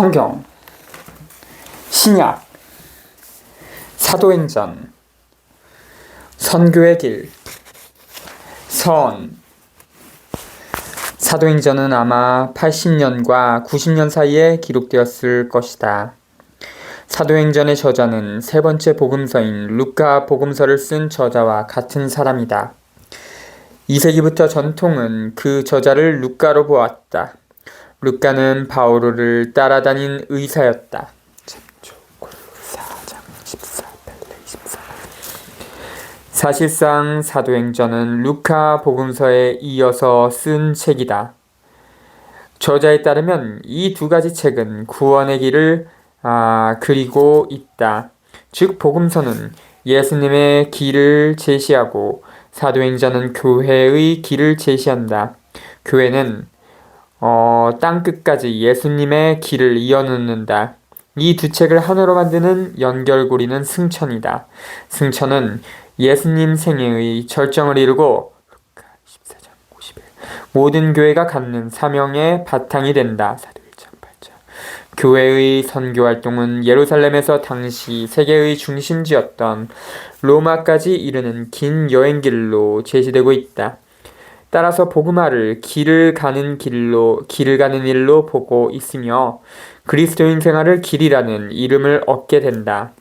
성경, 신약, 사도행전, 선교의 길, 선. 사도행전은 아마 80년과 90년 사이에 기록되었을 것이다. 사도행전의 저자는 세 번째 복음서인 루카 복음서를 쓴 저자와 같은 사람이다. 2세기부터 전통은 그 저자를 루카로 보았다. 루카는 바오로를 따라다닌 의사였다. 사실상 사도행전은 루카 복음서에 이어서 쓴 책이다. 저자에 따르면 이 두 가지 책은 구원의 길을 그리고 있다. 즉 복음서는 예수님의 길을 제시하고 사도행전은 교회의 길을 제시한다. 교회는 땅끝까지 예수님의 길을 이어놓는다. 이 두 책을 하나로 만드는 연결고리는 승천이다. 승천은 예수님 생애의 절정을 이루고 모든 교회가 갖는 사명의 바탕이 된다. 교회의 선교활동은 예루살렘에서 당시 세계의 중심지였던 로마까지 이르는 긴 여행길로 제시되고 있다. 따라서 복음화를 길을 가는 일로 보고 있으며 그리스도인 생활을 길이라는 이름을 얻게 된다.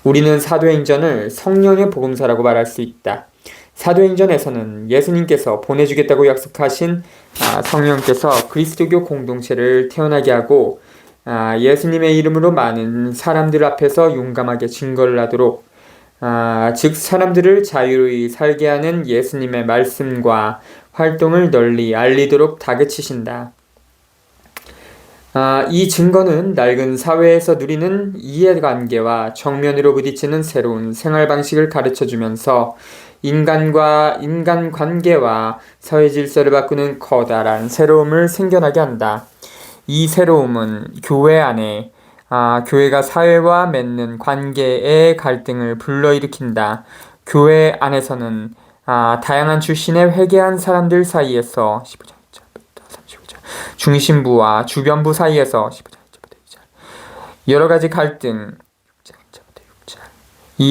우리는 사도행전을 성령의 복음서라고 말할 수 있다. 사도행전에서는 예수님께서 보내주겠다고 약속하신 성령께서 그리스도교 공동체를 태어나게 하고 예수님의 이름으로 많은 사람들 앞에서 용감하게 증거를 하도록 즉 사람들을 자유로이 살게 하는 예수님의 말씀과 활동을 널리 알리도록 다그치신다. 이 증거는 낡은 사회에서 누리는 이해관계와 정면으로 부딪히는 새로운 생활 방식을 가르쳐주면서 인간 관계와 사회 질서를 바꾸는 커다란 새로움을 생겨나게 한다. 이 새로움은 교회 안에 교회가 사회와 맺는 관계의 갈등을 불러일으킨다. 교회 안에서는 다양한 출신의 회개한 사람들 사이에서 중심부와 주변부 사이에서 여러가지 갈등이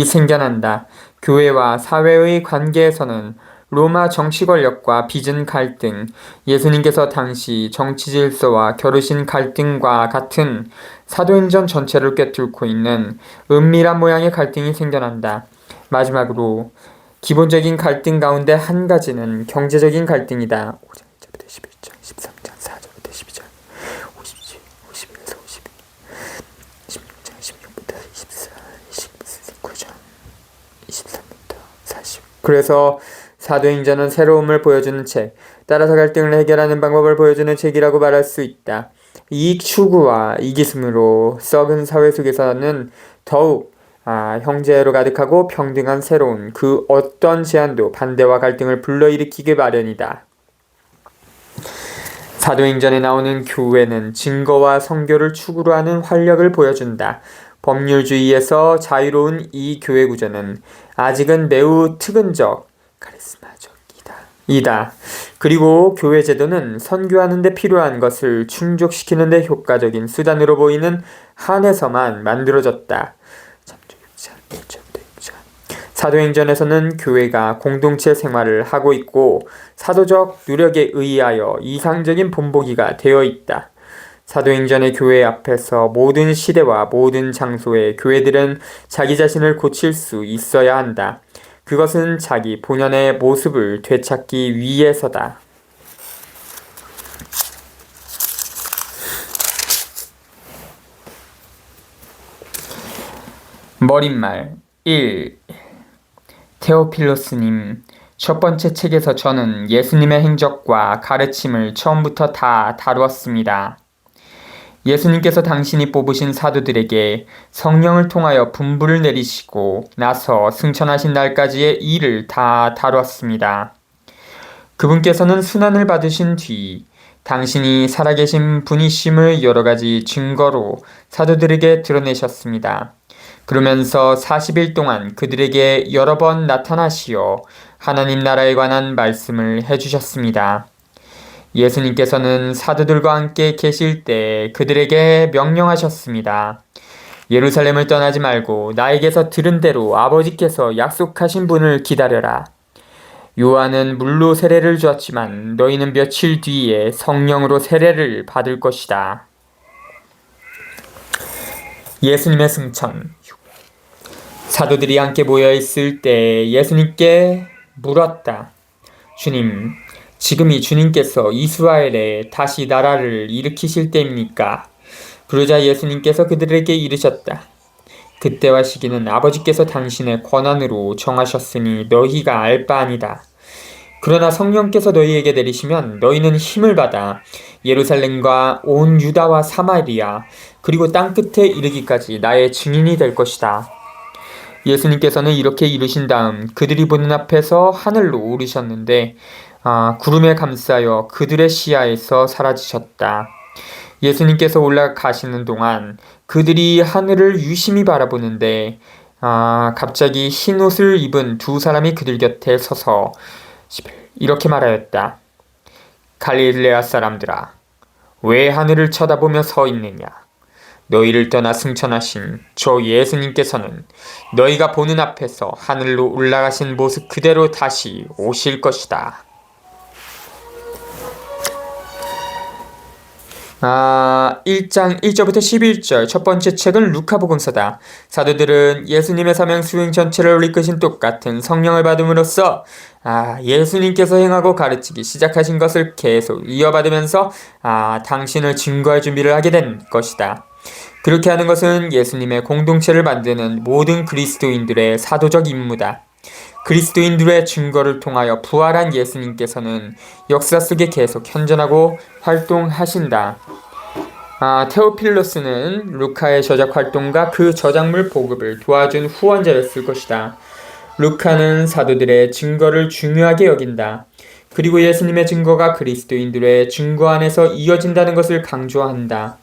생겨난다. 교회와 사회의 관계에서는 로마 정치 권력과 빚은 갈등, 예수님께서 당시 정치 질서와 겨루신 갈등과 같은 사도행전 전체를 꿰뚫고 있는 은밀한 모양의 갈등이 생겨난다. 마지막으로 기본적인 갈등 가운데 한 가지는 경제적인 갈등이다. 5장 11절, 13장 4절부터 12절, 51에서 52, 16장 16부터 24, 29장 23부터 40. 그래서 사도행전은 새로움을 보여주는 책, 따라서 갈등을 해결하는 방법을 보여주는 책이라고 말할 수 있다. 이익 추구와 이기심으로 썩은 사회 속에서는 더욱 형제로 가득하고 평등한 새로운 그 어떤 제안도 반대와 갈등을 불러일으키기 마련이다. 사도행전에 나오는 교회는 증거와 선교를 축으로 하는 활력을 보여준다. 법률주의에서 자유로운 이 교회 구조는 아직은 매우 특은적, 카리스마적이다. 그리고 교회 제도는 선교하는 데 필요한 것을 충족시키는 데 효과적인 수단으로 보이는 한에서만 만들어졌다. 사도행전에서는 교회가 공동체 생활을 하고 있고 사도적 노력에 의하여 이상적인 본보기가 되어 있다. 사도행전의 교회 앞에서 모든 시대와 모든 장소에 교회들은 자기 자신을 고칠 수 있어야 한다. 그것은 자기 본연의 모습을 되찾기 위해서다. 머릿말 1. 테오필로스님, 첫 번째 책에서 저는 예수님의 행적과 가르침을 처음부터 다 다루었습니다. 예수님께서 당신이 뽑으신 사도들에게 성령을 통하여 분부를 내리시고 나서 승천하신 날까지의 일을 다 다루었습니다. 그분께서는 순환을 받으신 뒤 당신이 살아계신 분이심을 여러 가지 증거로 사도들에게 드러내셨습니다. 그러면서 40일 동안 그들에게 여러 번 나타나시어 하나님 나라에 관한 말씀을 해주셨습니다. 예수님께서는 사도들과 함께 계실 때 그들에게 명령하셨습니다. 예루살렘을 떠나지 말고 나에게서 들은 대로 아버지께서 약속하신 분을 기다려라. 요한은 물로 세례를 주었지만 너희는 며칠 뒤에 성령으로 세례를 받을 것이다. 예수님의 승천. 사도들이 함께 모여 있을 때 예수님께 물었다. 주님, 지금이 주님께서 이스라엘에 다시 나라를 일으키실 때입니까? 그러자 예수님께서 그들에게 이르셨다. 그때와 시기는 아버지께서 당신의 권한으로 정하셨으니 너희가 알 바 아니다. 그러나 성령께서 너희에게 내리시면 너희는 힘을 받아 예루살렘과 온 유다와 사마리아 그리고 땅끝에 이르기까지 나의 증인이 될 것이다. 예수님께서는 이렇게 이르신 다음 그들이 보는 앞에서 하늘로 오르셨는데 구름에 감싸여 그들의 시야에서 사라지셨다. 예수님께서 올라가시는 동안 그들이 하늘을 유심히 바라보는데 갑자기 흰 옷을 입은 두 사람이 그들 곁에 서서 이렇게 말하였다. 갈릴레아 사람들아, 왜 하늘을 쳐다보며 서 있느냐? 너희를 떠나 승천하신 저 예수님께서는 너희가 보는 앞에서 하늘로 올라가신 모습 그대로 다시 오실 것이다. 1장 1절부터 11절 첫 번째 책은 루카복음서다. 사도들은 예수님의 사명 수행 전체를 이끄신 똑같은 성령을 받음으로써 예수님께서 행하고 가르치기 시작하신 것을 계속 이어받으면서 당신을 증거할 준비를 하게 된 것이다. 그렇게 하는 것은 예수님의 공동체를 만드는 모든 그리스도인들의 사도적 임무다. 그리스도인들의 증거를 통하여 부활한 예수님께서는 역사 속에 계속 현존하고 활동하신다. 테오필로스는 루카의 저작 활동과 그 저작물 보급을 도와준 후원자였을 것이다. 루카는 사도들의 증거를 중요하게 여긴다. 그리고 예수님의 증거가 그리스도인들의 증거 안에서 이어진다는 것을 강조한다.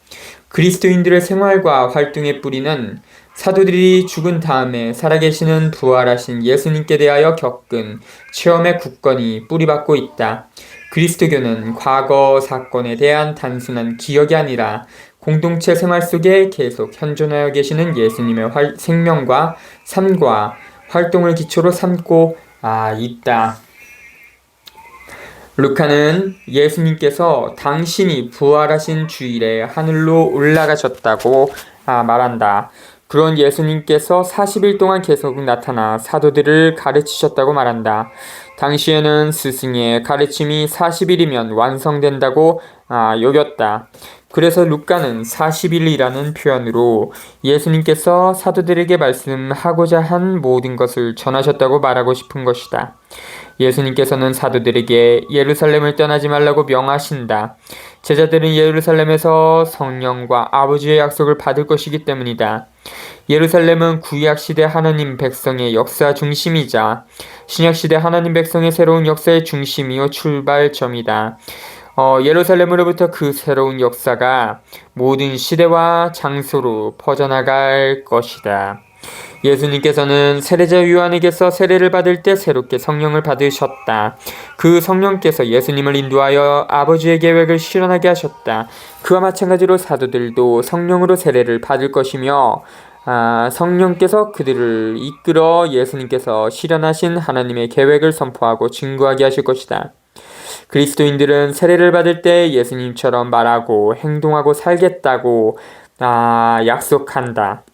그리스도인들의 생활과 활동의 뿌리는 사도들이 죽은 다음에 살아계시는 부활하신 예수님께 대하여 겪은 체험의 굳건히 뿌리박고 있다. 그리스도교는 과거 사건에 대한 단순한 기억이 아니라 공동체 생활 속에 계속 현존하여 계시는 예수님의 생명과 삶과 활동을 기초로 삼고 있다. 루카는 예수님께서 당신이 부활하신 주일에 하늘로 올라가셨다고 말한다. 그런 예수님께서 40일 동안 계속 나타나 사도들을 가르치셨다고 말한다. 당시에는 스승의 가르침이 40일이면 완성된다고 여겼다. 그래서 루카는 40일이라는 표현으로 예수님께서 사도들에게 말씀하고자 한 모든 것을 전하셨다고 말하고 싶은 것이다. 예수님께서는 사도들에게 예루살렘을 떠나지 말라고 명하신다. 제자들은 예루살렘에서 성령과 아버지의 약속을 받을 것이기 때문이다. 예루살렘은 구약시대 하나님 백성의 역사 중심이자 신약시대 하나님 백성의 새로운 역사의 중심이요 출발점이다. 예루살렘으로부터 그 새로운 역사가 모든 시대와 장소로 퍼져나갈 것이다. 예수님께서는 세례자 요한에게서 세례를 받을 때 새롭게 성령을 받으셨다. 그 성령께서 예수님을 인도하여 아버지의 계획을 실현하게 하셨다. 그와 마찬가지로 사도들도 성령으로 세례를 받을 것이며 성령께서 그들을 이끌어 예수님께서 실현하신 하나님의 계획을 선포하고 증거하게 하실 것이다. 그리스도인들은 세례를 받을 때 예수님처럼 말하고 행동하고 살겠다고 약속한다.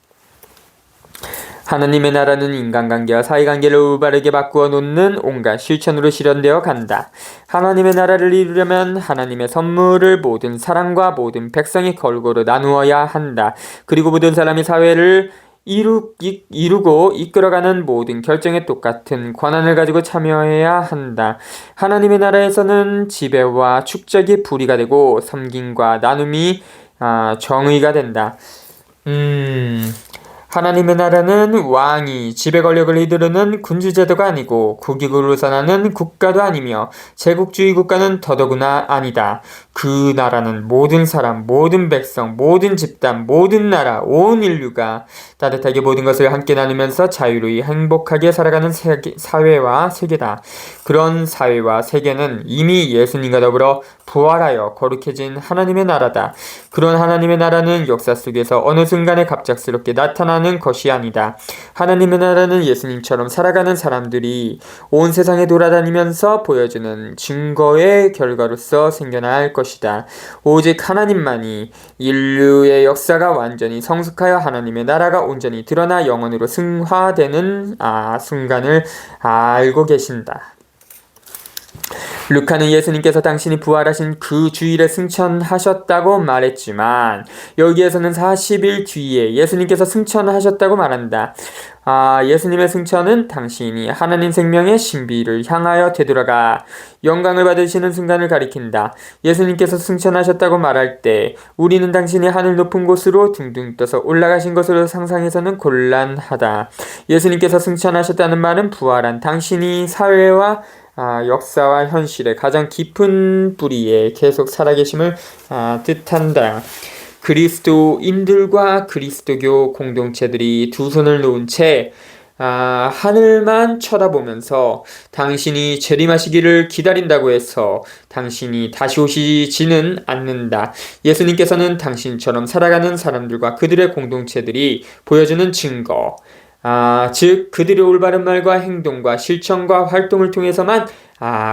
하나님의 나라는 인간관계와 사이관계를 올바르게 바꾸어 놓는 온갖 실천으로 실현되어 간다. 하나님의 나라를 이루려면 하나님의 선물을 모든 사람과 모든 백성이 골고루 나누어야 한다. 그리고 모든 사람이 사회를 이루고 이끌어가는 모든 결정에 똑같은 권한을 가지고 참여해야 한다. 하나님의 나라에서는 지배와 축적이 불의가 되고 섬김과 나눔이 정의가 된다. 하나님의 나라는 왕이 지배 권력을 휘두르는 군주제도가 아니고 국익으로 선하는 국가도 아니며 제국주의 국가는 더더구나 아니다. 그 나라는 모든 사람, 모든 백성, 모든 집단, 모든 나라, 온 인류가 따뜻하게 모든 것을 함께 나누면서 자유로이 행복하게 살아가는 사회와 세계다. 그런 사회와 세계는 이미 예수님과 더불어 부활하여 거룩해진 하나님의 나라다. 그런 하나님의 나라는 역사 속에서 어느 순간에 갑작스럽게 나타나는 것이 아니다. 하나님의 나라는 예수님처럼 살아가는 사람들이 온 세상에 돌아다니면서 보여주는 증거의 결과로서 생겨날 것이다. 오직 하나님만이 인류의 역사가 완전히 성숙하여 하나님의 나라가 온전히 드러나 영원으로 승화되는 순간을 알고 계신다. 루카는 예수님께서 당신이 부활하신 그 주일에 승천하셨다고 말했지만 여기에서는 40일 뒤에 예수님께서 승천하셨다고 말한다. 예수님의 승천은 당신이 하나님 생명의 신비를 향하여 되돌아가 영광을 받으시는 순간을 가리킨다. 예수님께서 승천하셨다고 말할 때 우리는 당신이 하늘 높은 곳으로 둥둥 떠서 올라가신 것으로 상상해서는 곤란하다. 예수님께서 승천하셨다는 말은 부활한 당신이 사회와 역사와 현실의 가장 깊은 뿌리에 계속 살아계심을 뜻한다. 그리스도인들과 그리스도교 공동체들이 두 손을 놓은 채 하늘만 쳐다보면서 당신이 재림하시기를 기다린다고 해서 당신이 다시 오시지는 않는다. 예수님께서는 당신처럼 살아가는 사람들과 그들의 공동체들이 보여주는 증거, 즉 그들의 올바른 말과 행동과 실천과 활동을 통해서만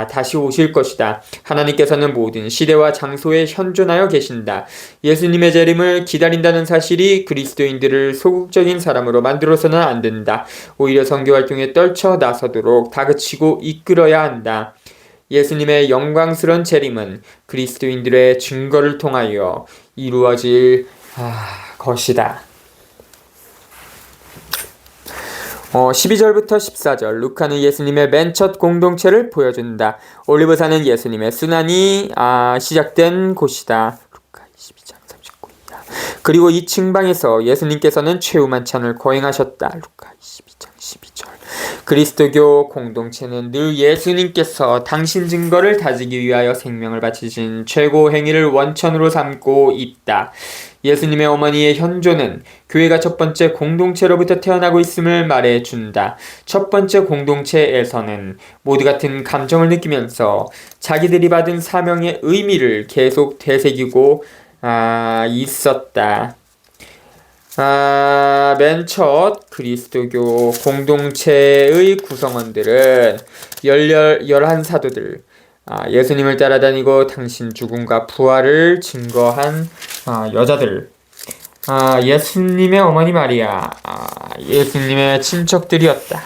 다시 오실 것이다. 하나님께서는 모든 시대와 장소에 현존하여 계신다. 예수님의 재림을 기다린다는 사실이 그리스도인들을 소극적인 사람으로 만들어서는 안 된다. 오히려 선교활동에 떨쳐 나서도록 다그치고 이끌어야 한다. 예수님의 영광스러운 재림은 그리스도인들의 증거를 통하여 이루어질 것이다. 12절부터 14절 루카는 예수님의 맨 첫 공동체를 보여준다. 올리브산은 예수님의 순환이 시작된 곳이다. 루카 22장 39절. 그리고 이 층방에서 예수님께서는 최후 만찬을 거행하셨다. 루카 22장 12절. 그리스도교 공동체는 늘 예수님께서 당신 증거를 다지기 위하여 생명을 바치신 최고 행위를 원천으로 삼고 있다. 예수님의 어머니의 현존은 교회가 첫 번째 공동체로부터 태어나고 있음을 말해준다. 첫 번째 공동체에서는 모두 같은 감정을 느끼면서 자기들이 받은 사명의 의미를 계속 되새기고 있었다. 맨 첫 그리스도교 공동체의 구성원들은 11사도들, 예수님을 따라다니고 당신 죽음과 부활을 증거한 여자들, 예수님의 어머니 마리아, 예수님의 친척들이었다.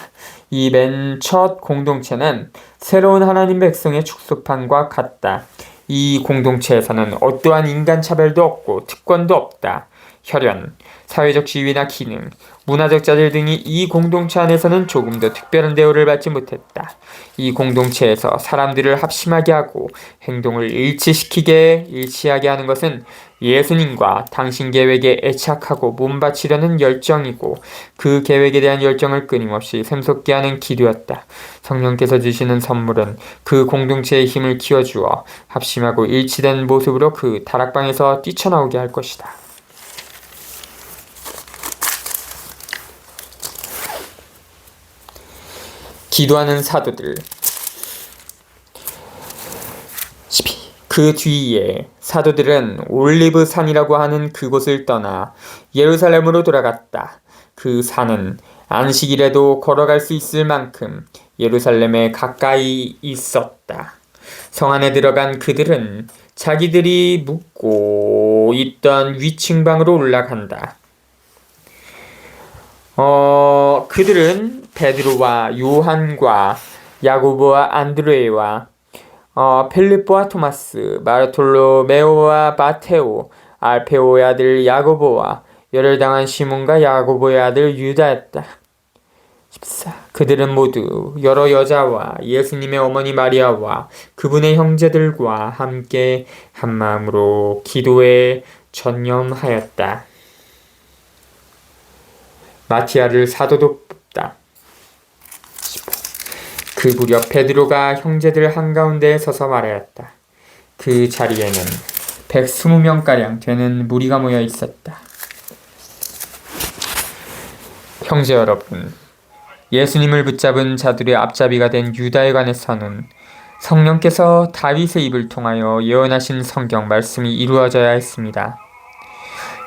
이 맨 첫 공동체는 새로운 하나님 백성의 축소판과 같다. 이 공동체에서는 어떠한 인간차별도 없고 특권도 없다. 혈연, 사회적 지위나 기능, 문화적 자질 등이 이 공동체 안에서는 조금 더 특별한 대우를 받지 못했다. 이 공동체에서 사람들을 합심하게 하고 행동을 일치하게 하는 것은 예수님과 당신 계획에 애착하고 몸바치려는 열정이고 그 계획에 대한 열정을 끊임없이 샘솟게 하는 기도였다. 성령께서 주시는 선물은 그 공동체의 힘을 키워주어 합심하고 일치된 모습으로 그 다락방에서 뛰쳐나오게 할 것이다. 기도하는 사도들. 그 뒤에 사도들은 올리브산이라고 하는 그곳을 떠나 예루살렘으로 돌아갔다. 그 산은 안식일에도 걸어갈 수 있을 만큼 예루살렘에 가까이 있었다. 성 안에 들어간 그들은 자기들이 묵고 있던 위층방으로 올라간다. 그들은 베드로와 요한과 야고보와 안드레와 필립보와 토마스, 바르톨로메오와 마테오, 알페오의 아들 야고보와 열혈당한 시몬과 야고보의 아들 유다였다. 14. 그들은 모두 여러 여자와 예수님의 어머니 마리아와 그분의 형제들과 함께 한마음으로 기도에 전념하였다. 마티아를 사도로 뽑다. 그 무렵 베드로가 형제들 한가운데에 서서 말하였다. 그 자리에는 120명가량 되는 무리가 모여 있었다. 형제 여러분, 예수님을 붙잡은 자들의 앞잡이가 된 유다에 관해서는 성령께서 다윗의 입을 통하여 예언하신 성경 말씀이 이루어져야 했습니다.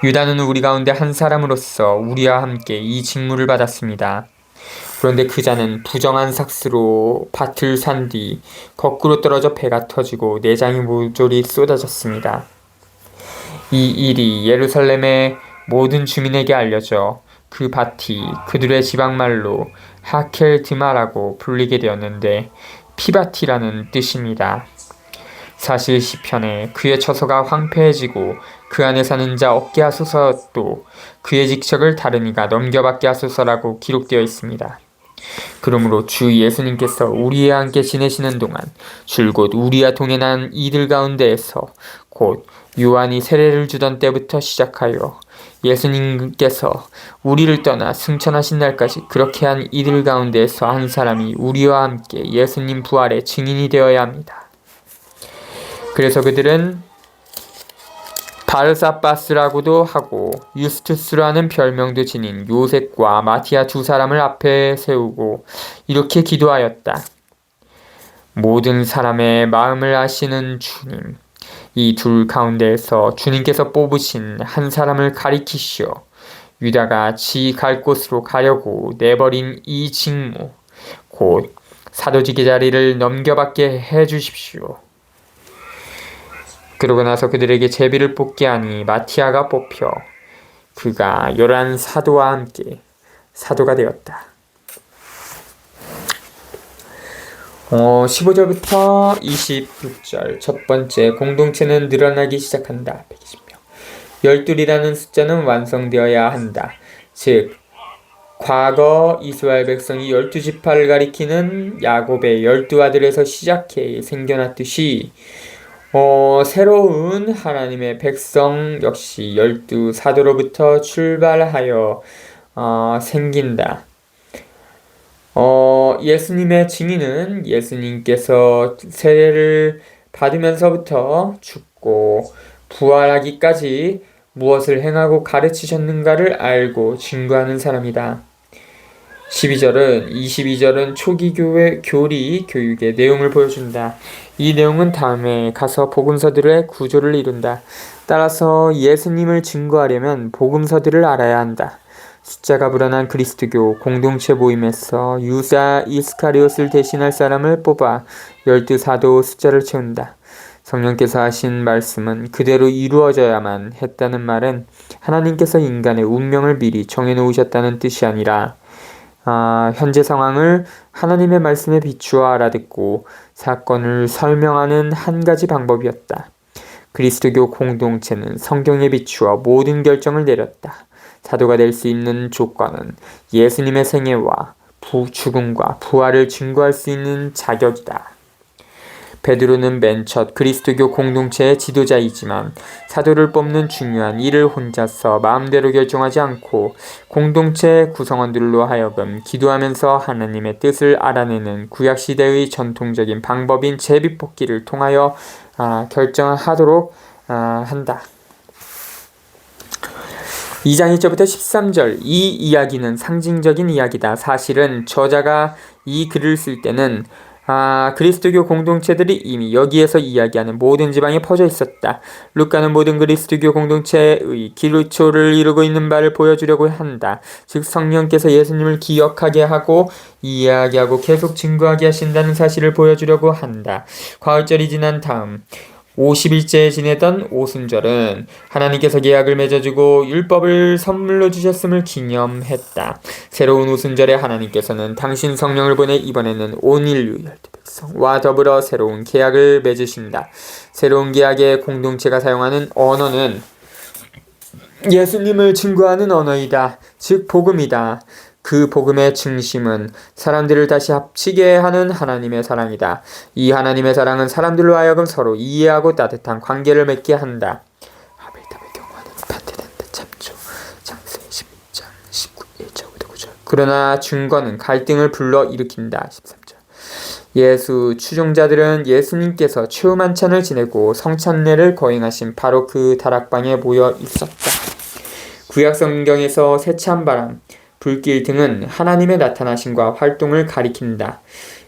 유다는 우리 가운데 한 사람으로서 우리와 함께 이 직무를 받았습니다. 그런데 그 자는 부정한 삭스로 밭을 산 뒤 거꾸로 떨어져 배가 터지고 내장이 모조리 쏟아졌습니다. 이 일이 예루살렘의 모든 주민에게 알려져 그 밭이 그들의 지방말로 하켈드마라고 불리게 되었는데 피밭이라는 뜻입니다. 사실 시편에 그의 처소가 황폐해지고 그 안에 사는 자 없게 하소서 또 그의 직책을 다른 이가 넘겨받게 하소서라고 기록되어 있습니다. 그러므로 주 예수님께서 우리와 함께 지내시는 동안 줄곧 우리와 동행한 이들 가운데에서 곧 요한이 세례를 주던 때부터 시작하여 예수님께서 우리를 떠나 승천하신 날까지 그렇게 한 이들 가운데에서 한 사람이 우리와 함께 예수님 부활의 증인이 되어야 합니다. 그래서 그들은 바르사바스라고도 하고 유스투스라는 별명도 지닌 요셉과 마티아 두 사람을 앞에 세우고 이렇게 기도하였다. 모든 사람의 마음을 아시는 주님, 이 둘 가운데에서 주님께서 뽑으신 한 사람을 가리키시어 유다가 지 갈 곳으로 가려고 내버린 이 직무, 곧 사도직의 자리를 넘겨받게 해주십시오. 그러고 나서 그들에게 제비를 뽑게 하니 마티아가 뽑혀 그가 11 사도와 함께 사도가 되었다. 15절부터 26절 첫 번째, 공동체는 늘어나기 시작한다. 120명. 12이라는 숫자는 완성되어야 한다. 즉 과거 이스라엘 백성이 12지파를 가리키는 야곱의 12아들에서 시작해 생겨났듯이 새로운 하나님의 백성 역시 12사도로부터 출발하여 생긴다. 예수님의 증인은 예수님께서 세례를 받으면서부터 죽고 부활하기까지 무엇을 행하고 가르치셨는가를 알고 증거하는 사람이다. 22절은 초기 교리 교육의 내용을 보여준다. 이 내용은 다음에 가서 복음서들의 구조를 이룬다. 따라서 예수님을 증거하려면 복음서들을 알아야 한다. 숫자가 불어난 그리스도교 공동체 모임에서 유다 이스카리옷을 대신할 사람을 뽑아 12사도 숫자를 채운다. 성령께서 하신 말씀은 그대로 이루어져야만 했다는 말은 하나님께서 인간의 운명을 미리 정해놓으셨다는 뜻이 아니라 현재 상황을 하나님의 말씀에 비추어 알아듣고 사건을 설명하는 한 가지 방법이었다. 그리스도교 공동체는 성경에 비추어 모든 결정을 내렸다. 사도가 될 수 있는 조건은 예수님의 생애와 죽음과 부활을 증거할 수 있는 자격이다. 베드로는 맨 첫 그리스도교 공동체의 지도자이지만 사도를 뽑는 중요한 일을 혼자서 마음대로 결정하지 않고 공동체 구성원들로 하여금 기도하면서 하나님의 뜻을 알아내는 구약시대의 전통적인 방법인 제비뽑기를 통하여 결정하도록 한다. 2장 1절부터 13절, 이 이야기는 상징적인 이야기다. 사실은 저자가 이 글을 쓸 때는 그리스도교 공동체들이 이미 여기에서 이야기하는 모든 지방에 퍼져 있었다. 루카는 모든 그리스도교 공동체의 기초를 이루고 있는 바를 보여주려고 한다. 즉 성령께서 예수님을 기억하게 하고 이야기하고 계속 증거하게 하신다는 사실을 보여주려고 한다. 과월절이 지난 다음 50일째 지내던 오순절은 하나님께서 계약을 맺어주고 율법을 선물로 주셨음을 기념했다. 새로운 오순절에 하나님께서는 당신 성령을 보내 이번에는 온 인류 백성과 더불어 새로운 계약을 맺으신다. 새로운 계약의 공동체가 사용하는 언어는 예수님을 증거하는 언어이다. 즉 복음이다. 그 복음의 중심은 사람들을 다시 합치게 하는 하나님의 사랑이다. 이 하나님의 사랑은 사람들로 하여금 서로 이해하고 따뜻한 관계를 맺게 한다. 아벨탑의 경우는 반대된다. 참조 장세 10장 19, 1절부터 그러나 증거는 갈등을 불러일으킨다. 13절. 예수 추종자들은 예수님께서 최후 만찬을 지내고 성찬례를 거행하신 바로 그 다락방에 모여 있었다. 구약 성경에서 세찬 바람, 불길 등은 하나님의 나타나심과 활동을 가리킨다.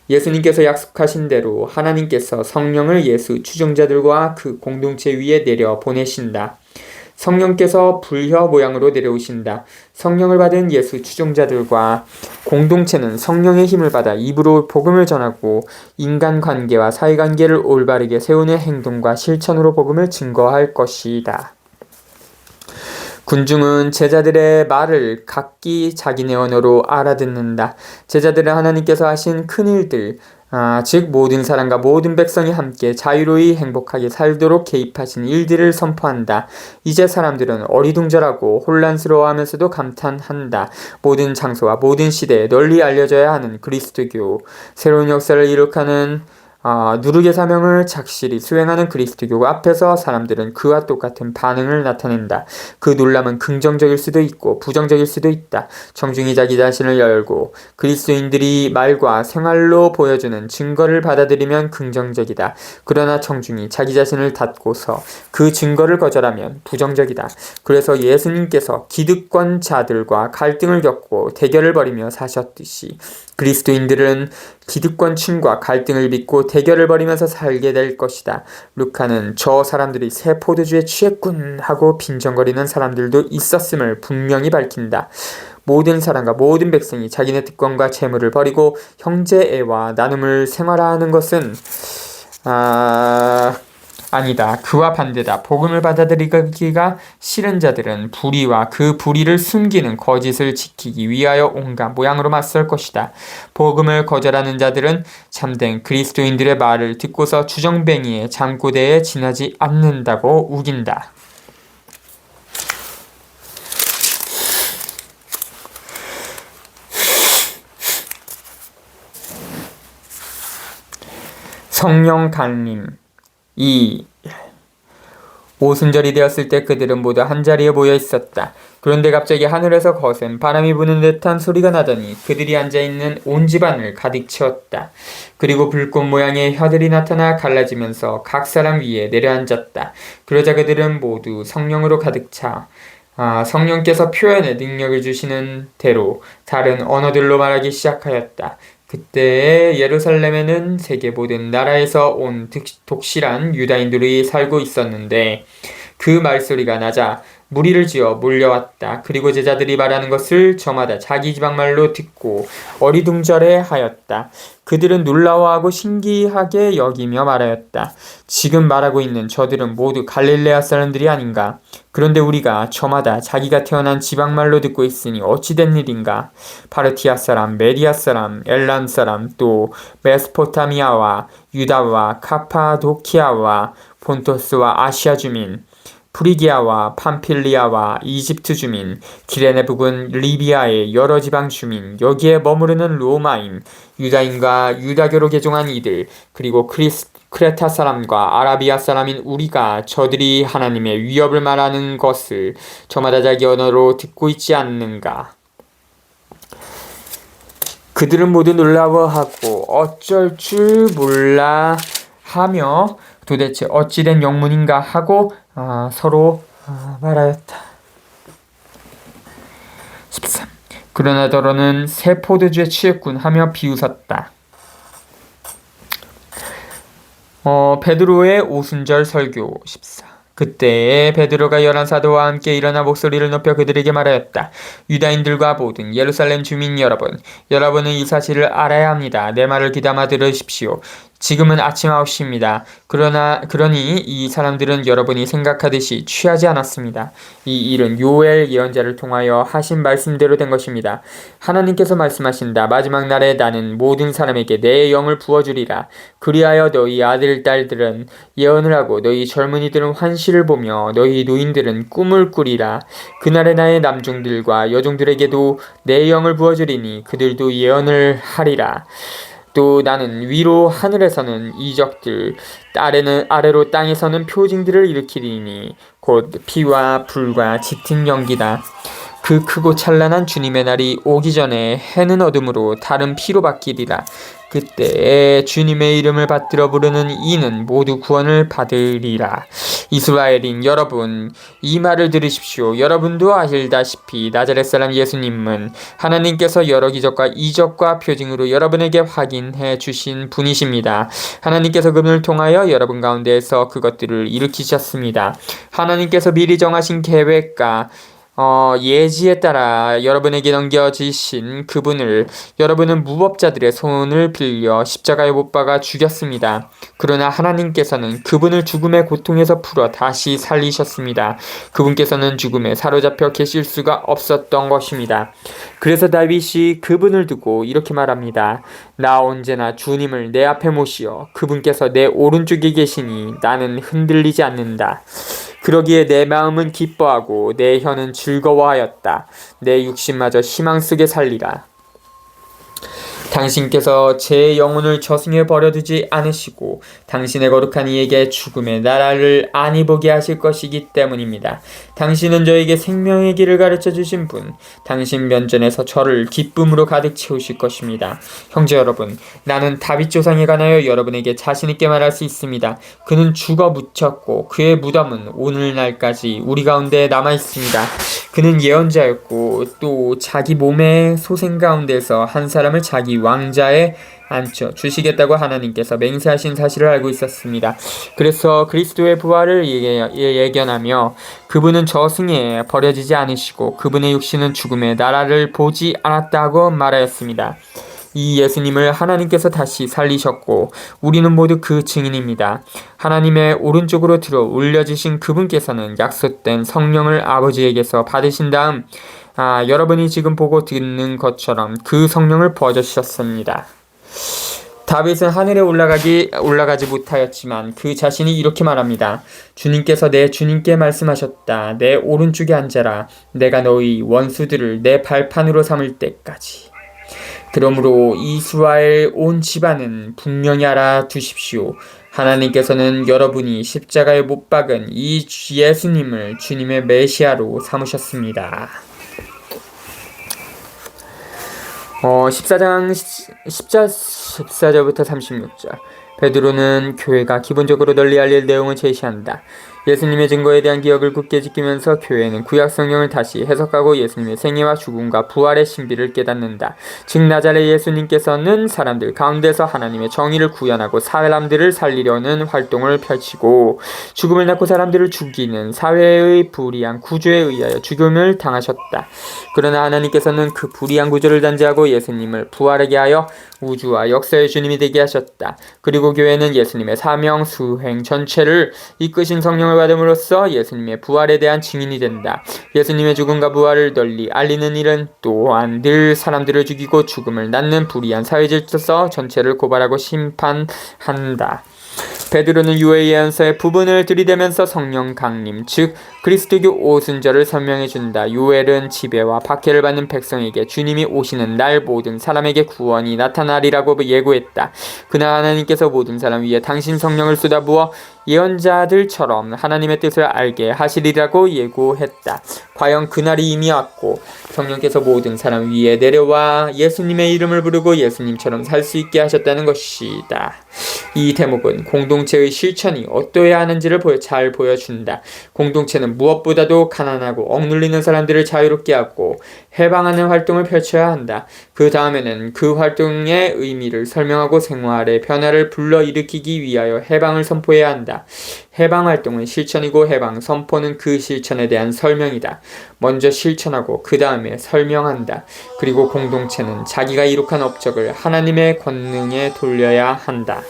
예수님께서 약속하신 대로 하나님께서 성령을 예수 추종자들과 그 공동체 위에 내려 보내신다. 성령께서 불혀 모양으로 내려오신다. 성령을 받은 예수 추종자들과 공동체는 성령의 힘을 받아 입으로 복음을 전하고 인간관계와 사회관계를 올바르게 세우는 행동과 실천으로 복음을 증거할 것이다. 군중은 제자들의 말을 각기 자기네 언어로 알아듣는다. 제자들은 하나님께서 하신 큰 일들, 즉 모든 사람과 모든 백성이 함께 자유로이 행복하게 살도록 개입하신 일들을 선포한다. 이제 사람들은 어리둥절하고 혼란스러워하면서도 감탄한다. 모든 장소와 모든 시대에 널리 알려져야 하는 그리스도교, 새로운 역사를 이룩하는 누르게 사명을 착실히 수행하는 그리스도교 앞에서 사람들은 그와 똑같은 반응을 나타낸다. 그 놀람은 긍정적일 수도 있고 부정적일 수도 있다. 청중이 자기 자신을 열고 그리스도인들이 말과 생활로 보여주는 증거를 받아들이면 긍정적이다. 그러나 청중이 자기 자신을 닫고서 그 증거를 거절하면 부정적이다. 그래서 예수님께서 기득권자들과 갈등을 겪고 대결을 벌이며 사셨듯이 그리스도인들은 기득권층과 갈등을 빚고 대결을 벌이면서 살게 될 것이다. 루카는 저 사람들이 새 포도주에 취했군 하고 빈정거리는 사람들도 있었음을 분명히 밝힌다. 모든 사람과 모든 백성이 자기네 특권과 재물을 버리고 형제애와 나눔을 생활하는 것은 아니다. 그와 반대다. 복음을 받아들이기가 싫은 자들은 불의와 그 불의를 숨기는 거짓을 지키기 위하여 온갖 모양으로 맞설 것이다. 복음을 거절하는 자들은 참된 그리스도인들의 말을 듣고서 주정뱅이의 잠꼬대에 지나지 않는다고 우긴다. 성령 강림 2. 오순절이 되었을 때 그들은 모두 한자리에 모여 있었다. 그런데 갑자기 하늘에서 거센 바람이 부는 듯한 소리가 나더니 그들이 앉아있는 온 집안을 가득 채웠다. 그리고 불꽃 모양의 혀들이 나타나 갈라지면서 각 사람 위에 내려앉았다. 그러자 그들은 모두 성령으로 가득 차 성령께서 표현의 능력을 주시는 대로 다른 언어들로 말하기 시작하였다. 그때 예루살렘에는 세계 모든 나라에서 온 독실한 유다인들이 살고 있었는데 그 말소리가 나자 무리를 지어 몰려왔다. 그리고 제자들이 말하는 것을 저마다 자기 지방말로 듣고 어리둥절해 하였다. 그들은 놀라워하고 신기하게 여기며 말하였다. 지금 말하고 있는 저들은 모두 갈릴레아 사람들이 아닌가? 그런데 우리가 저마다 자기가 태어난 지방말로 듣고 있으니 어찌 된 일인가? 파르티아 사람, 메디아 사람, 엘람 사람, 또 메소포타미아와 유다와 카파도키아와 본토스와 아시아 주민, 프리기아와 팜필리아와 이집트 주민, 기레네 부근 리비아의 여러 지방 주민, 여기에 머무르는 로마인, 유다인과 유다교로 개종한 이들, 그리고 크레타 사람과 아라비아 사람인 우리가 저들이 하나님의 위협을 말하는 것을 저마다 자기 언어로 듣고 있지 않는가? 그들은 모두 놀라워하고 어쩔 줄 몰라 하며 도대체 어찌된 영문인가 하고 서로 말하였다. 13. 그러나 더러는 새 포도주에 취했군 하며 비웃었다. 베드로의 오순절 설교 14. 그때에 베드로가 11사도와 함께 일어나 목소리를 높여 그들에게 말하였다. 유다인들과 모든 예루살렘 주민 여러분, 여러분은 이 사실을 알아야 합니다. 내 말을 귀담아 들으십시오. 지금은 아침 9시입니다. 그러니 이 사람들은 여러분이 생각하듯이 취하지 않았습니다. 이 일은 요엘 예언자를 통하여 하신 말씀대로 된 것입니다. 하나님께서 말씀하신다. 마지막 날에 나는 모든 사람에게 내 영을 부어주리라. 그리하여 너희 아들, 딸들은 예언을 하고 너희 젊은이들은 환시를 보며 너희 노인들은 꿈을 꾸리라. 그날에 나의 남종들과 여종들에게도 내 영을 부어주리니 그들도 예언을 하리라. 또 나는 위로 하늘에서는 이적들, 아래로 땅에서는 표징들을 일으키리니 곧 피와 불과 짙은 연기다. 그 크고 찬란한 주님의 날이 오기 전에 해는 어둠으로 달은 피로 바뀌리라. 그때 주님의 이름을 받들어 부르는 이는 모두 구원을 받으리라. 이스라엘인 여러분, 이 말을 들으십시오. 여러분도 아시다시피 나자렛 사람 예수님은 하나님께서 여러 기적과 이적과 표징으로 여러분에게 확인해 주신 분이십니다. 하나님께서 그분을 통하여 여러분 가운데에서 그것들을 일으키셨습니다. 하나님께서 미리 정하신 계획과 예지에 따라 여러분에게 넘겨지신 그분을 여러분은 무법자들의 손을 빌려 십자가에 못 박아 죽였습니다. 그러나 하나님께서는 그분을 죽음의 고통에서 풀어 다시 살리셨습니다. 그분께서는 죽음에 사로잡혀 계실 수가 없었던 것입니다. 그래서 다윗이 그분을 두고 이렇게 말합니다. 나 언제나 주님을 내 앞에 모시어 그분께서 내 오른쪽에 계시니 나는 흔들리지 않는다. 그러기에 내 마음은 기뻐하고 내 혀는 즐거워하였다. 내 육신마저 희망 속에 살리라. 당신께서 제 영혼을 저승에 버려두지 않으시고 당신의 거룩한 이에게 죽음의 나라를 안이 보게 하실 것이기 때문입니다. 당신은 저에게 생명의 길을 가르쳐 주신 분, 당신 면전에서 저를 기쁨으로 가득 채우실 것입니다. 형제 여러분, 나는 다윗 조상에 관하여 여러분에게 자신 있게 말할 수 있습니다. 그는 죽어 묻혔고 그의 무덤은 오늘날까지 우리 가운데 남아 있습니다. 그는 예언자였고 또 자기 몸의 소생 가운데서 한 사람을 자기 왕자에 앉혀 주시겠다고 하나님께서 맹세하신 사실을 알고 있었습니다. 그래서 그리스도의 부활을 예견하며 그분은 저승에 버려지지 않으시고 그분의 육신은 죽음의 나라를 보지 않았다고 말하였습니다. 이 예수님을 하나님께서 다시 살리셨고 우리는 모두 그 증인입니다. 하나님의 오른쪽으로 들어 올려주신 그분께서는 약속된 성령을 아버지에게서 받으신 다음 여러분이 지금 보고 듣는 것처럼 그 성령을 부어주셨습니다. 다윗은 하늘에 올라가지 못하였지만 그 자신이 이렇게 말합니다. 주님께서 내 주님께 말씀하셨다. 내 오른쪽에 앉아라. 내가 너희 원수들을 내 발판으로 삼을 때까지. 그러므로 이스라엘 온 집안은 분명히 알아두십시오. 하나님께서는 여러분이 십자가에 못 박은 이 예수님을 주님의 메시아로 삼으셨습니다. 14장 14절부터 36절. 베드로는 교회가 기본적으로 널리 알릴 내용을 제시한다. 예수님의 증거에 대한 기억을 굳게 지키면서 교회는 구약 성경을 다시 해석하고 예수님의 생애와 죽음과 부활의 신비를 깨닫는다. 즉 나자렛 예수님께서는 사람들 가운데서 하나님의 정의를 구현하고 사람들을 살리려는 활동을 펼치고 죽음을 낳고 사람들을 죽이는 사회의 불의한 구조에 의하여 죽음을 당하셨다. 그러나 하나님께서는 그 불의한 구조를 단죄하고 예수님을 부활하게 하여 우주와 역사의 주님이 되게 하셨다. 그리고 교회는 예수님의 사명 수행 전체를 이끄신 성령을 받음으로써 예수님의 부활에 대한 증인이 된다. 예수님의 죽음과 부활을 널리 알리는 일은 또한 늘 사람들을 죽이고 죽음을 낳는 불의한 사회질서 전체를 고발하고 심판한다. 베드로는 유해 예언서의 부분을 들이대면서 성령 강림, 즉 그리스도교 오순절을 설명해준다. 요엘은 지배와 박해를 받는 백성에게 주님이 오시는 날 모든 사람에게 구원이 나타나리라고 예고했다. 그러나 하나님께서 모든 사람 위에 당신 성령을 쏟아부어 예언자들처럼 하나님의 뜻을 알게 하시리라고 예고했다. 과연 그날이 이미 왔고 성령께서 모든 사람 위에 내려와 예수님의 이름을 부르고 예수님처럼 살 수 있게 하셨다는 것이다. 이 대목은 공동체의 실천이 어떠해야 하는지를 잘 보여준다. 공동체는 무엇보다도 가난하고 억눌리는 사람들을 자유롭게 하고 해방하는 활동을 펼쳐야 한다. 그 다음에는 그 활동의 의미를 설명하고 생활의 변화를 불러일으키기 위하여 해방을 선포해야 한다. 해방 활동은 실천이고 해방 선포는 그 실천에 대한 설명이다. 먼저 실천하고 그 다음에 설명한다. 그리고 공동체는 자기가 이룩한 업적을 하나님의 권능에 돌려야 한다.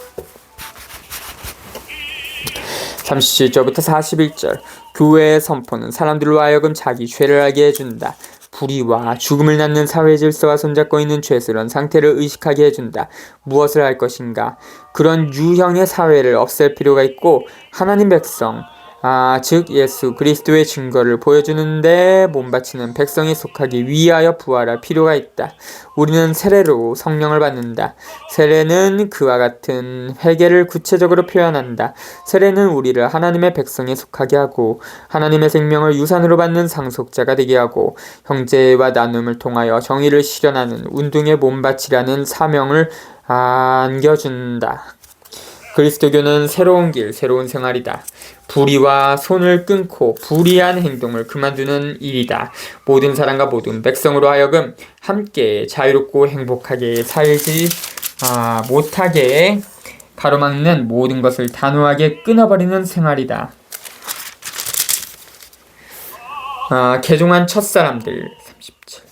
37절부터 41절. 교회의 선포는 사람들로 하여금 자기 죄를 알게 해준다. 불의와 죽음을 낳는 사회 질서와 손잡고 있는 죄스러운 상태를 의식하게 해준다. 무엇을 할 것인가? 그런 유형의 사회를 없앨 필요가 있고 하나님 백성, 즉 예수 그리스도의 증거를 보여주는데 몸바치는 백성이 속하기 위하여 부활할 필요가 있다. 우리는 세례로 성령을 받는다. 세례는 그와 같은 회개를 구체적으로 표현한다. 세례는 우리를 하나님의 백성에 속하게 하고 하나님의 생명을 유산으로 받는 상속자가 되게 하고 형제와 나눔을 통하여 정의를 실현하는 운동의 몸바치라는 사명을 안겨준다. 그리스도교는 새로운 길, 새로운 생활이다. 불의와 손을 끊고 불의한 행동을 그만두는 일이다. 모든 사람과 모든 백성으로 하여금 함께 자유롭고 행복하게 살지 못하게 가로막는 모든 것을 단호하게 끊어버리는 생활이다. 개종한 첫사람들 37.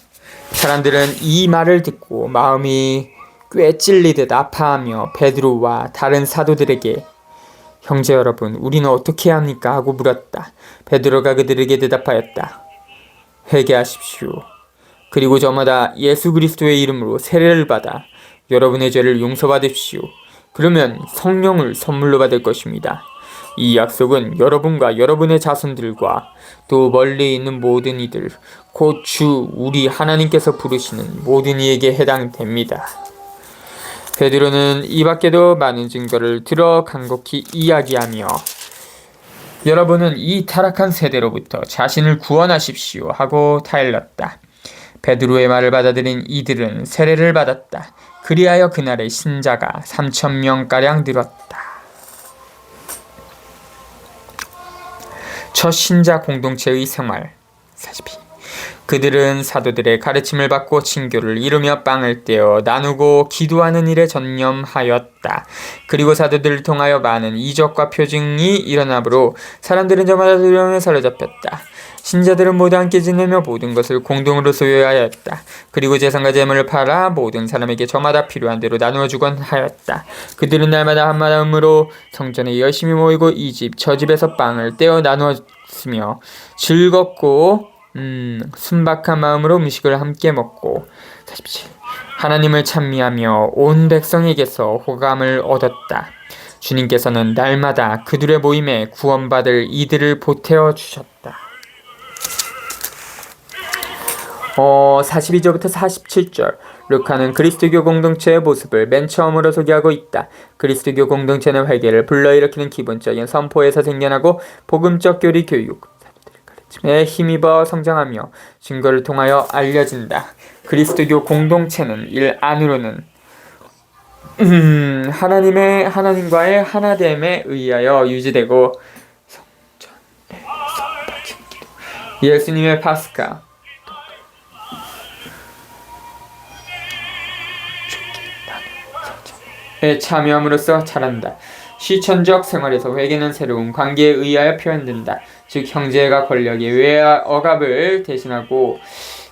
사람들은 이 말을 듣고 마음이 꽤 찔리듯 아파하며 베드로와 다른 사도들에게 형제 여러분, 우리는 어떻게 해야 합니까? 하고 물었다. 베드로가 그들에게 대답하였다. 회개하십시오. 그리고 저마다 예수 그리스도의 이름으로 세례를 받아 여러분의 죄를 용서받으십시오. 그러면 성령을 선물로 받을 것입니다. 이 약속은 여러분과 여러분의 자손들과 또 멀리 있는 모든 이들, 곧 주 우리 하나님께서 부르시는 모든 이에게 해당됩니다. 베드로는 이 밖에도 많은 증거를 들어 간곡히 이야기하며 여러분은 이 타락한 세대로부터 자신을 구원하십시오 하고 타일렀다. 베드로의 말을 받아들인 이들은 세례를 받았다. 그리하여 그날의 신자가 3,000명가량 늘었다. 첫 신자 공동체의 생활 42. 그들은 사도들의 가르침을 받고 친교를 이루며 빵을 떼어 나누고 기도하는 일에 전념하였다. 그리고 사도들을 통하여 많은 이적과 표징이 일어나므로 사람들은 저마다 두려움에 사로잡혔다. 신자들은 모두 함께 지내며 모든 것을 공동으로 소유하였다. 그리고 재산과 재물을 팔아 모든 사람에게 저마다 필요한 대로 나누어 주곤 하였다. 그들은 날마다 한마음으로 성전에 열심히 모이고 이 집 저 집에서 빵을 떼어 나누었으며 즐겁고 순박한 마음으로 음식을 함께 먹고 47. 하나님을 찬미하며 온 백성에게서 호감을 얻었다. 주님께서는 날마다 그들의 모임에 구원받을 이들을 보태어 주셨다. 42절부터 47절. 루카는 그리스도교 공동체의 모습을 맨 처음으로 소개하고 있다. 그리스도교 공동체는 회개를 불러일으키는 기본적인 선포에서 생겨나고 복음적 교리 교육, 에 힘입어 성장하며 증거를 통하여 알려진다. 그리스도교 공동체는 일 안으로는 하나님과의 하나됨에 의하여 유지되고 예수님의 파스카 에 참여함으로써 자란다. 실천적 생활에서 회개는 새로운 관계에 의하여 표현된다. 즉 형제가 권력의 외화 억압을 대신하고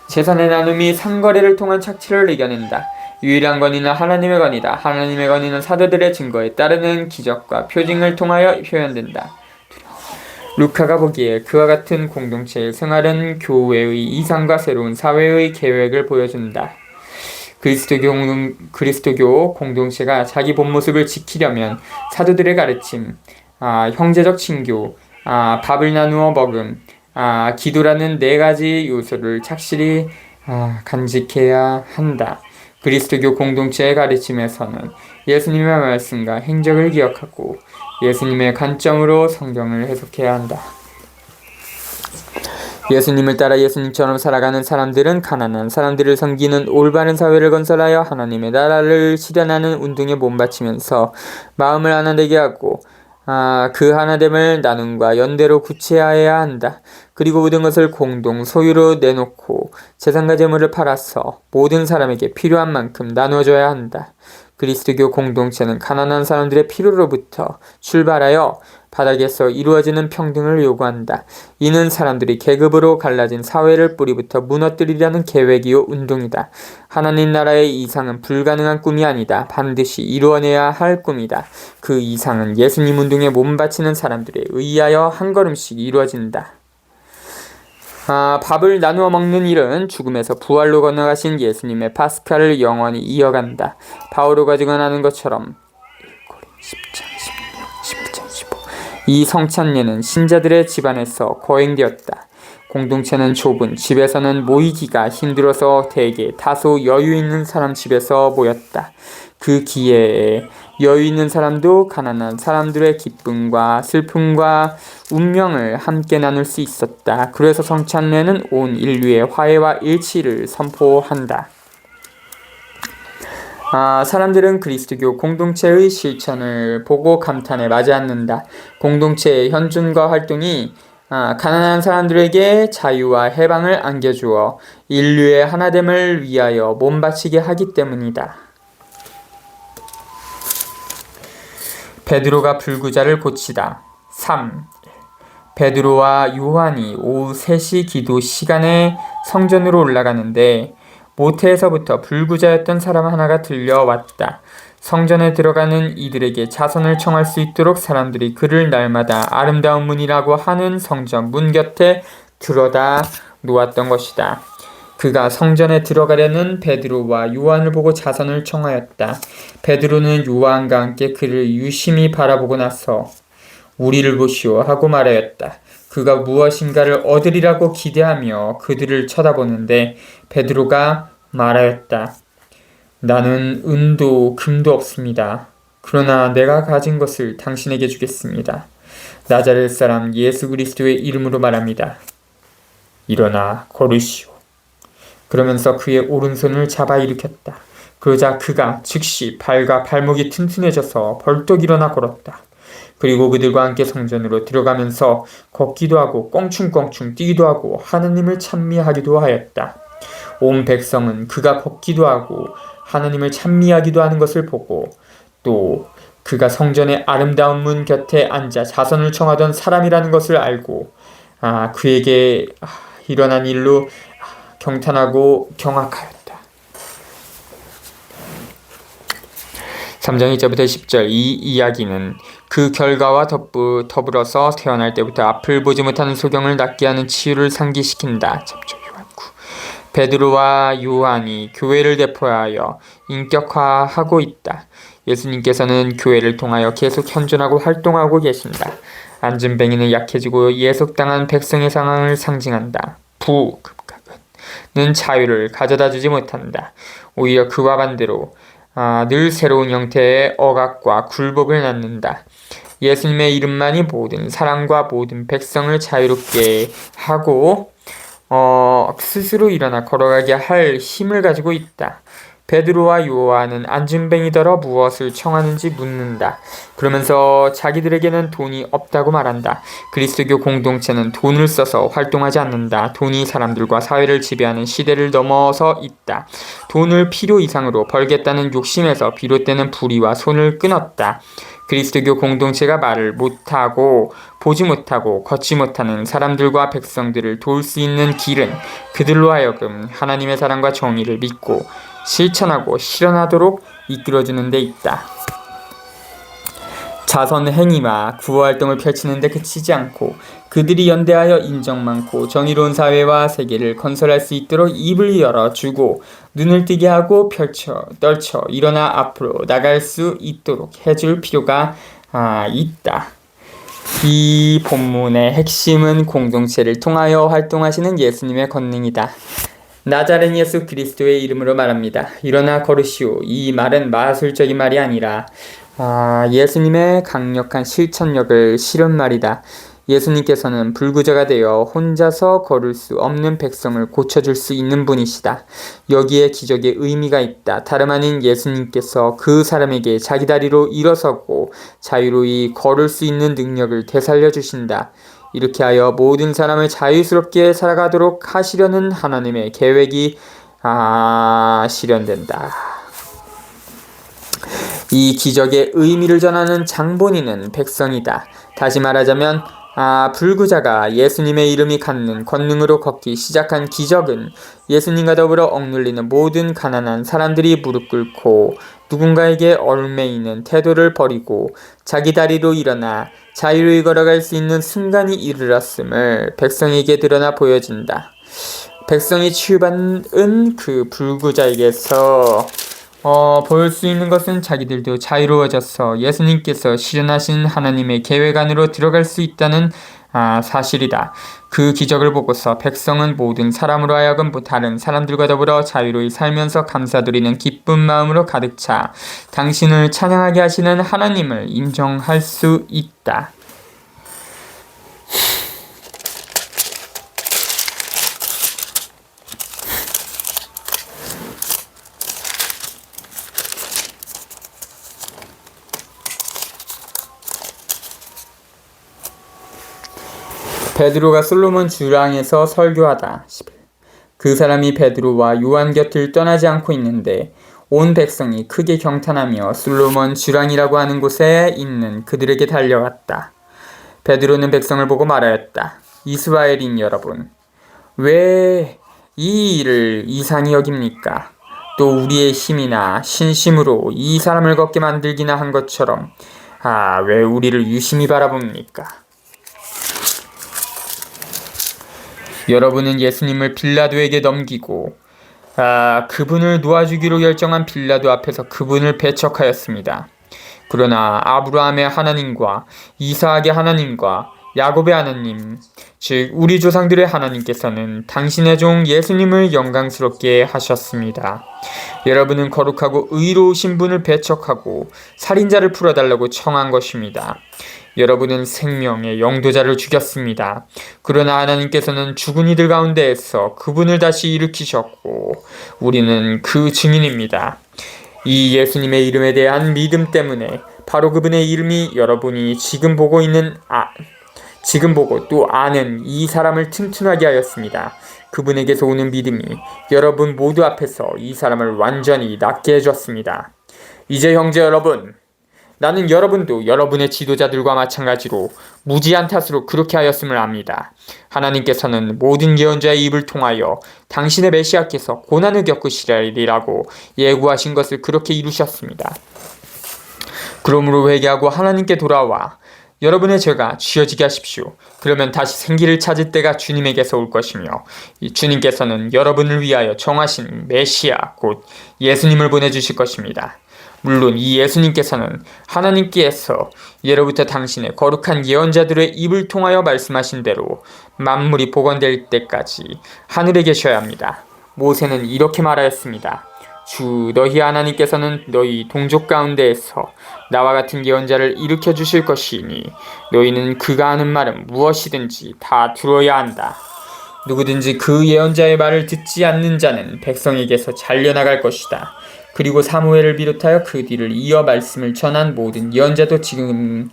재산의 나눔이 상거래를 통한 착취를 이겨낸다. 유일한 권위는 하나님의 권위다. 하나님의 권위는 사도들의 증거에 따르는 기적과 표징을 통하여 표현된다. 루카가 보기에 그와 같은 공동체의 생활은 교회의 이상과 새로운 사회의 계획을 보여준다. 그리스도교 공동체가 자기 본 모습을 지키려면 사도들의 가르침, 형제적 친교, 밥을 나누어 먹음, 기도라는 4가지 요소를 착실히 간직해야 한다. 그리스도교 공동체의 가르침에서는 예수님의 말씀과 행적을 기억하고 예수님의 관점으로 성경을 해석해야 한다. 예수님을 따라 예수님처럼 살아가는 사람들은 가난한 사람들을 섬기는 올바른 사회를 건설하여 하나님의 나라를 실현하는 운동에 몸바치면서 마음을 하나되게 하고 그 하나됨을 나눔과 연대로 구체화해야 한다. 그리고 모든 것을 공동 소유로 내놓고 재산과 재물을 팔아서 모든 사람에게 필요한 만큼 나누어줘야 한다. 그리스도교 공동체는 가난한 사람들의 필요로부터 출발하여 바닥에서 이루어지는 평등을 요구한다. 이는 사람들이 계급으로 갈라진 사회를 뿌리부터 무너뜨리려는 계획이요 운동이다. 하나님 나라의 이상은 불가능한 꿈이 아니다. 반드시 이루어내야 할 꿈이다. 그 이상은 예수님 운동에 몸바치는 사람들에 의하여 한 걸음씩 이루어진다. 밥을 나누어 먹는 일은 죽음에서 부활로 건너가신 예수님의 파스카를 영원히 이어간다. 바오로가 증언하는 것처럼 10장 16, 12장 15 이 성찬례는 신자들의 집안에서 거행되었다. 공동체는 좁은 집에서는 모이기가 힘들어서 대개 다소 여유 있는 사람 집에서 모였다. 그 기회에 여유 있는 사람도 가난한 사람들의 기쁨과 슬픔과 운명을 함께 나눌 수 있었다. 그래서 성찬례는 온 인류의 화해와 일치를 선포한다. 사람들은 그리스도교 공동체의 실천을 보고 감탄에 맞지 않는다. 공동체의 현존과 활동이 가난한 사람들에게 자유와 해방을 안겨주어 인류의 하나됨을 위하여 몸바치게 하기 때문이다. 베드로가 불구자를 고치다. 3. 베드로와 요한이 오후 3시 기도 시간에 성전으로 올라가는데 모태에서부터 불구자였던 사람 하나가 들려왔다. 성전에 들어가는 이들에게 자선을 청할 수 있도록 사람들이 그를 날마다 아름다운 문이라고 하는 성전 문 곁에 들어다 놓았던 것이다. 그가 성전에 들어가려는 베드로와 요한을 보고 자선을 청하였다. 베드로는 요한과 함께 그를 유심히 바라보고 나서 우리를 보시오 하고 말하였다. 그가 무엇인가를 얻으리라고 기대하며 그들을 쳐다보는데 베드로가 말하였다. 나는 은도 금도 없습니다. 그러나 내가 가진 것을 당신에게 주겠습니다. 나자렛 사람 예수 그리스도의 이름으로 말합니다. 일어나 걸으시오. 그러면서 그의 오른손을 잡아 일으켰다. 그러자 그가 즉시 발과 발목이 튼튼해져서 벌떡 일어나 걸었다. 그리고 그들과 함께 성전으로 들어가면서 걷기도 하고 껑충껑충 뛰기도 하고 하느님을 찬미하기도 하였다. 온 백성은 그가 걷기도 하고 하느님을 찬미하기도 하는 것을 보고 또 그가 성전의 아름다운 문 곁에 앉아 자선을 청하던 사람이라는 것을 알고 그에게 일어난 일로 경탄하고 경악하였다. 3장 1절부터 10절 이 이야기는 그 결과와 더불어서 태어날 때부터 앞을 보지 못하는 소경을 낫게 하는 치유를 상기시킨다. 베드로와 요한이 교회를 대표하여 인격화하고 있다. 예수님께서는 교회를 통하여 계속 현존하고 활동하고 계신다. 안진뱅이는 약해지고 예속당한 백성의 상황을 상징한다. 부급각은 자유를 가져다주지 못한다. 오히려 그와 반대로 늘 새로운 형태의 억압과 굴복을 낳는다. 예수님의 이름만이 모든 사람과 모든 백성을 자유롭게 하고 스스로 일어나 걸어가게 할 힘을 가지고 있다. 베드로와 요한은 안진뱅이더러 무엇을 청하는지 묻는다. 그러면서 자기들에게는 돈이 없다고 말한다. 그리스도교 공동체는 돈을 써서 활동하지 않는다. 돈이 사람들과 사회를 지배하는 시대를 넘어서 있다. 돈을 필요 이상으로 벌겠다는 욕심에서 비롯되는 불의와 손을 끊었다. 그리스도교 공동체가 말을 못하고 보지 못하고 걷지 못하는 사람들과 백성들을 도울 수 있는 길은 그들로 하여금 하나님의 사랑과 정의를 믿고 실천하고 실현하도록 이끌어주는 데 있다. 자선 행위와 구호활동을 펼치는 데 그치지 않고 그들이 연대하여 인정 많고 정의로운 사회와 세계를 건설할 수 있도록 입을 열어주고 눈을 뜨게 하고 떨쳐 일어나 앞으로 나갈 수 있도록 해줄 필요가 있다. 이 본문의 핵심은 공동체를 통하여 활동하시는 예수님의 권능이다. 나자렛 예수 그리스도의 이름으로 말합니다. 일어나 걸으시오. 이 말은 마술적인 말이 아니라 예수님의 강력한 실천력을 실은 말이다. 예수님께서는 불구자가 되어 혼자서 걸을 수 없는 백성을 고쳐줄 수 있는 분이시다. 여기에 기적의 의미가 있다. 다름 아닌 예수님께서 그 사람에게 자기 다리로 일어서고 자유로이 걸을 수 있는 능력을 되살려 주신다. 이렇게 하여 모든 사람을 자유스럽게 살아가도록 하시려는 하나님의 계획이 실현된다. 이 기적의 의미를 전하는 장본인은 백성이다. 다시 말하자면 불구자가 예수님의 이름이 갖는 권능으로 걷기 시작한 기적은 예수님과 더불어 억눌리는 모든 가난한 사람들이 무릎 꿇고 누군가에게 얽매이는 태도를 버리고 자기 다리로 일어나 자유로이 걸어갈 수 있는 순간이 이르렀음을 백성에게 드러나 보여준다. 백성이 치유받은 그 불구자에게서 볼 수 있는 것은 자기들도 자유로워져서 예수님께서 실현하신 하나님의 계획 안으로 들어갈 수 있다는 사실이다. 그 기적을 보고서 백성은 모든 사람으로 하여금 다른 사람들과 더불어 자유로이 살면서 감사드리는 기쁜 마음으로 가득 차 당신을 찬양하게 하시는 하나님을 인정할 수 있다. 베드로가 솔로몬 주랑에서 설교하다. 그 사람이 베드로와 요한 곁을 떠나지 않고 있는데 온 백성이 크게 경탄하며 솔로몬 주랑이라고 하는 곳에 있는 그들에게 달려갔다. 베드로는 백성을 보고 말하였다. 이스라엘인 여러분, 왜 이 일을 이상히 여깁니까? 또 우리의 힘이나 신심으로 이 사람을 걷게 만들기나 한 것처럼 왜 우리를 유심히 바라봅니까? 여러분은 예수님을 빌라도에게 넘기고 그분을 놓아주기로 결정한 빌라도 앞에서 그분을 배척하였습니다. 그러나 아브라함의 하나님과 이삭의 하나님과 야곱의 하나님, 즉 우리 조상들의 하나님께서는 당신의 종 예수님을 영광스럽게 하셨습니다. 여러분은 거룩하고 의로우신 분을 배척하고 살인자를 풀어달라고 청한 것입니다. 여러분은 생명의 영도자를 죽였습니다. 그러나 하나님께서는 죽은 이들 가운데에서 그분을 다시 일으키셨고 우리는 그 증인입니다. 이 예수님의 이름에 대한 믿음 때문에 바로 그분의 이름이 여러분이 지금 보고 또 아는 이 사람을 튼튼하게 하였습니다. 그분에게서 오는 믿음이 여러분 모두 앞에서 이 사람을 완전히 낫게 해줬습니다. 이제 형제 여러분, 나는 여러분도 여러분의 지도자들과 마찬가지로 무지한 탓으로 그렇게 하였음을 압니다. 하나님께서는 모든 예언자의 입을 통하여 당신의 메시아께서 고난을 겪으시리라고 예고하신 것을 그렇게 이루셨습니다. 그러므로 회개하고 하나님께 돌아와 여러분의 죄가 지어지게 하십시오. 그러면 다시 생기를 찾을 때가 주님에게서 올 것이며 주님께서는 여러분을 위하여 정하신 메시아 곧 예수님을 보내주실 것입니다. 물론 이 예수님께서는 하나님께서 예로부터 당신의 거룩한 예언자들의 입을 통하여 말씀하신 대로 만물이 복원될 때까지 하늘에 계셔야 합니다. 모세는 이렇게 말하였습니다. 주 너희 하나님께서는 너희 동족 가운데에서 나와 같은 예언자를 일으켜 주실 것이니 너희는 그가 하는 말은 무엇이든지 다 들어야 한다. 누구든지 그 예언자의 말을 듣지 않는 자는 백성에게서 잘려나갈 것이다. 그리고 사무엘을 비롯하여 그 뒤를 이어 말씀을 전한 모든 예언자도 지금의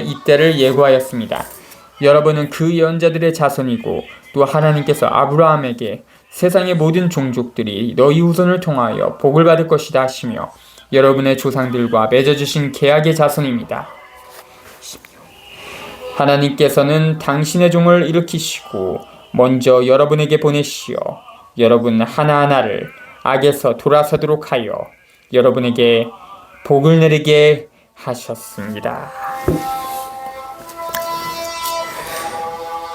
이때를 예고하였습니다. 여러분은 그 예언자들의 자손이고 또 하나님께서 아브라함에게 세상의 모든 종족들이 너희 후손을 통하여 복을 받을 것이다 하시며 여러분의 조상들과 맺어주신 계약의 자손입니다. 하나님께서는 당신의 종을 일으키시고 먼저 여러분에게 보내시어 여러분 하나하나를 악에서 돌아서도록 하여 여러분에게 복을 내리게 하셨습니다.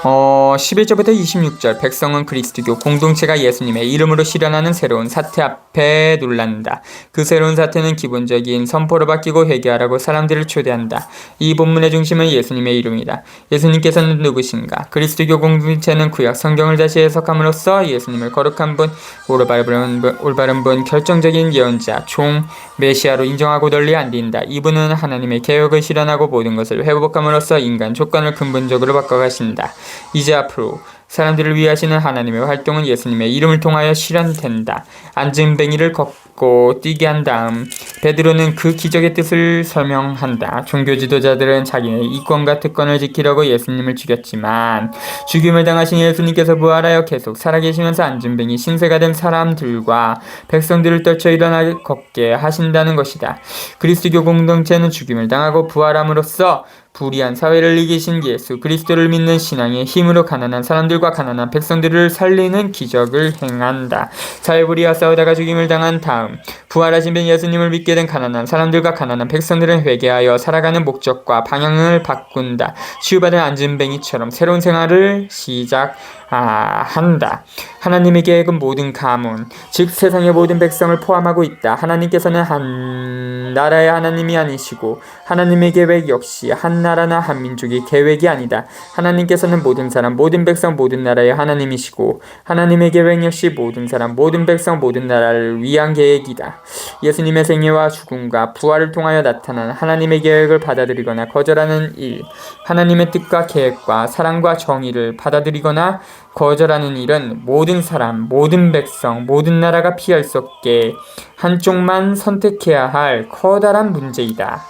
11절부터 26절 백성은 그리스도교 공동체가 예수님의 이름으로 실현하는 새로운 사태 앞에 놀란다. 그 새로운 사태는 기본적인 선포로 바뀌고 회개하라고 사람들을 초대한다. 이 본문의 중심은 예수님의 이름이다. 예수님께서는 누구신가? 그리스도교 공동체는 구약 성경을 다시 해석함으로써 예수님을 거룩한 분, 올바른 분, 결정적인 예언자, 종, 메시아로 인정하고 널리 안린다. 이분은 하나님의 계획을 실현하고 모든 것을 회복함으로써 인간 조건을 근본적으로 바꿔가신다. 이제 앞으로 사람들을 위하시는 하나님의 활동은 예수님의 이름을 통하여 실현된다. 안진뱅이를 걷고 뛰게 한 다음 베드로는 그 기적의 뜻을 설명한다. 종교 지도자들은 자기의 이권과 특권을 지키려고 예수님을 죽였지만 죽임을 당하신 예수님께서 부활하여 계속 살아계시면서 안진뱅이 신세가 된 사람들과 백성들을 떨쳐 일어나 걷게 하신다는 것이다. 그리스도교 공동체는 죽임을 당하고 부활함으로써 불의한 사회를 이기신 예수 그리스도를 믿는 신앙의 힘으로 가난한 사람들과 가난한 백성들을 살리는 기적을 행한다. 사회불의와 싸우다가 죽임을 당한 다음 다음 부활하신 분 예수님을 믿게 된 가난한 사람들과 가난한 백성들은 회개하여 살아가는 목적과 방향을 바꾼다. 치유받은 안진뱅이처럼 새로운 생활을 시작한다. 하나님의 계획은 모든 가문, 즉 세상의 모든 백성을 포함하고 있다. 하나님께서는 한 나라의 하나님이 아니시고 하나님의 계획 역시 한 나라나 한 민족의 계획이 아니다. 하나님께서는 모든 사람, 모든 백성, 모든 나라의 하나님이시고 하나님의 계획 역시 모든 사람, 모든 백성, 모든 나라를 위한 계획이다. 예수님의 생애와 죽음과 부활을 통하여 나타난 하나님의 계획을 받아들이거나 거절하는 일, 하나님의 뜻과 계획과 사랑과 정의를 받아들이거나 거절하는 일은 모든 사람, 모든 백성, 모든 나라가 피할 수 없게 한쪽만 선택해야 할 커다란 문제이다.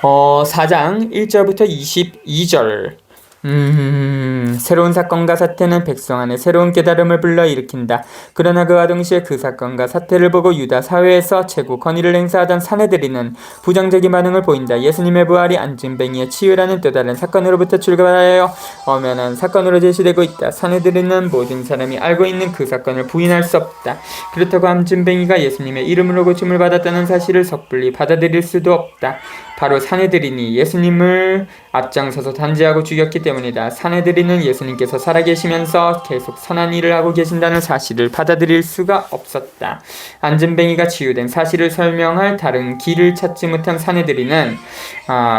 4장 1절부터 22절. 새로운 사건과 사태는 백성 안에 새로운 깨달음을 불러일으킨다. 그러나 그와 동시에 그 사건과 사태를 보고 유다 사회에서 최고 권위를 행사하던 사내들이는 부정적인 반응을 보인다. 예수님의 부활이 안진뱅이의 치유라는 또 다른 사건으로부터 출발하여 엄연한 사건으로 제시되고 있다. 사내들이는 모든 사람이 알고 있는 그 사건을 부인할 수 없다. 그렇다고 안진뱅이가 예수님의 이름으로 고침을 받았다는 사실을 섣불리 받아들일 수도 없다. 바로 사내들이니 예수님을 앞장서서 단죄하고 죽였기 때문이다. 사내들이는 예수님께서 살아계시면서 계속 선한 일을 하고 계신다는 사실을 받아들일 수가 없었다. 안진뱅이가 치유된 사실을 설명할 다른 길을 찾지 못한 사내들이는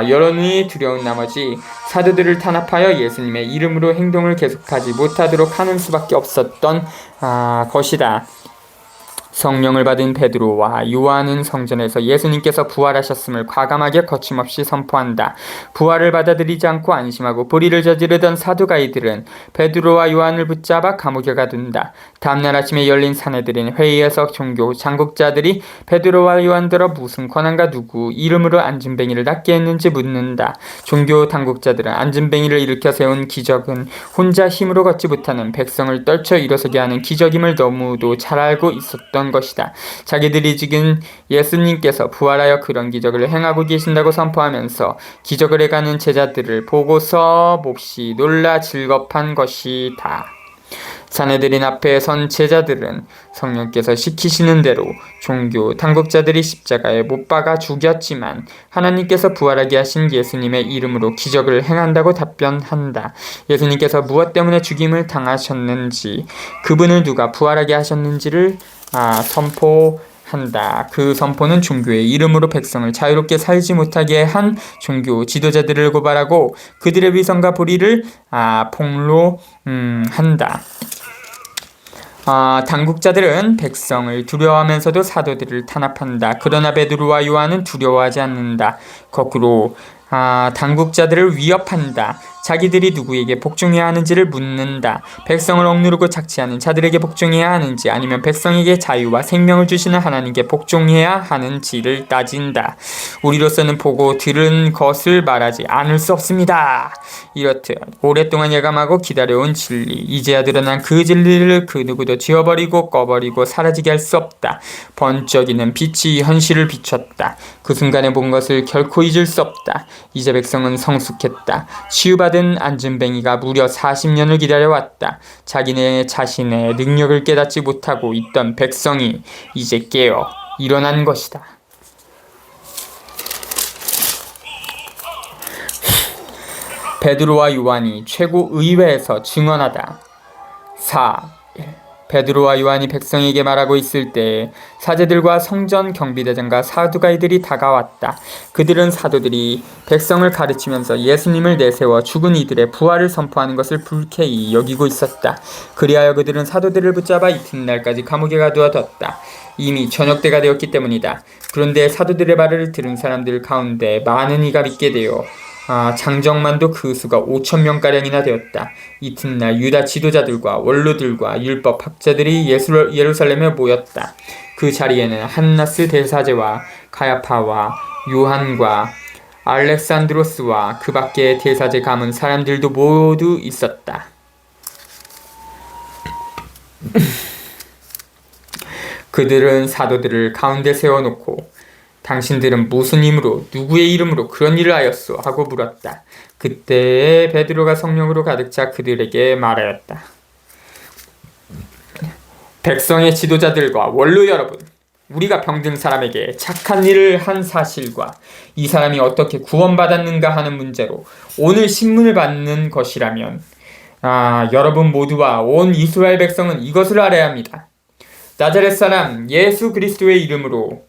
여론이 두려운 나머지 사도들을 탄압하여 예수님의 이름으로 행동을 계속하지 못하도록 하는 수밖에 없었던 것이다. 성령을 받은 베드로와 요한은 성전에서 예수님께서 부활하셨음을 과감하게 거침없이 선포한다. 부활을 받아들이지 않고 안심하고 불의를 저지르던 사두가이들은 베드로와 요한을 붙잡아 감옥에 가둔다. 다음날 아침에 열린 사내들인 회의에서 종교 장국자들이 베드로와 요한들어 무슨 권한과 누구 이름으로 안진뱅이를 낫게 했는지 묻는다. 종교 당국자들은 안진뱅이를 일으켜 세운 기적은 혼자 힘으로 걷지 못하는 백성을 떨쳐 일어서게 하는 기적임을 너무도 잘 알고 있었던 것이다. 자기들이 지금 예수님께서 부활하여 그런 기적을 행하고 계신다고 선포하면서 기적을 해가는 제자들을 보고서 몹시 놀라 즐겁한 것이다. 사내들인 앞에 선 제자들은 성령께서 시키시는 대로 종교 당국자들이 십자가에 못 박아 죽였지만 하나님께서 부활하게 하신 예수님의 이름으로 기적을 행한다고 답변한다. 예수님께서 무엇 때문에 죽임을 당하셨는지, 그분을 누가 부활하게 하셨는지를 선포한다. 그 선포는 종교의 이름으로 백성을 자유롭게 살지 못하게 한 종교 지도자들을 고발하고 그들의 위선과 불의를 폭로한다. 당국자들은 백성을 두려워하면서도 사도들을 탄압한다. 그러나 베드로와 요한은 두려워하지 않는다. 거꾸로 당국자들을 위협한다. 자기들이 누구에게 복종해야 하는지를 묻는다. 백성을 억누르고 착취하는 자들에게 복종해야 하는지 아니면 백성에게 자유와 생명을 주시는 하나님께 복종해야 하는지를 따진다. 우리로서는 보고 들은 것을 말하지 않을 수 없습니다. 이렇듯 오랫동안 예감하고 기다려온 진리, 이제야 드러난 그 진리를 그 누구도 지워버리고 꺼버리고 사라지게 할 수 없다. 번쩍이는 빛이 현실을 비췄다. 그 순간에 본 것을 결코 잊을 수 없다. 이제 백성은 성숙했다. 치유받은 안진뱅이가 무려 40년을 기다려왔다. 자기네 자신의 능력을 깨닫지 못하고 있던 백성이 이제 깨어 일어난 것이다. 베드로와 요한이 최고 의회에서 증언하다. 4. 베드로와 요한이 백성에게 말하고 있을 때 사제들과 성전 경비대장과 사두가이들이 다가왔다. 그들은 사도들이 백성을 가르치면서 예수님을 내세워 죽은 이들의 부활을 선포하는 것을 불쾌히 여기고 있었다. 그리하여 그들은 사도들을 붙잡아 이튿날까지 감옥에 가두어뒀다. 이미 저녁때가 되었기 때문이다. 그런데 사도들의 말을 들은 사람들 가운데 많은 이가 믿게 되어 장정만도 그 수가 5,000명가량이나 되었다. 이튿날 유다 지도자들과 원로들과 율법학자들이 예루살렘에 모였다. 그 자리에는 한나스 대사제와 가야파와 요한과 알렉산드로스와 그 밖에 대사제 가문 사람들도 모두 있었다. 그들은 사도들을 가운데 세워놓고 당신들은 무슨 힘으로 누구의 이름으로 그런 일을 하였소? 하고 물었다. 그때 베드로가 성령으로 가득 차 그들에게 말하였다. 백성의 지도자들과 원로 여러분, 우리가 병든 사람에게 착한 일을 한 사실과 이 사람이 어떻게 구원받았는가 하는 문제로 오늘 신문을 받는 것이라면 여러분 모두와 온 이스라엘 백성은 이것을 알아야 합니다. 나자렛 사람 예수 그리스도의 이름으로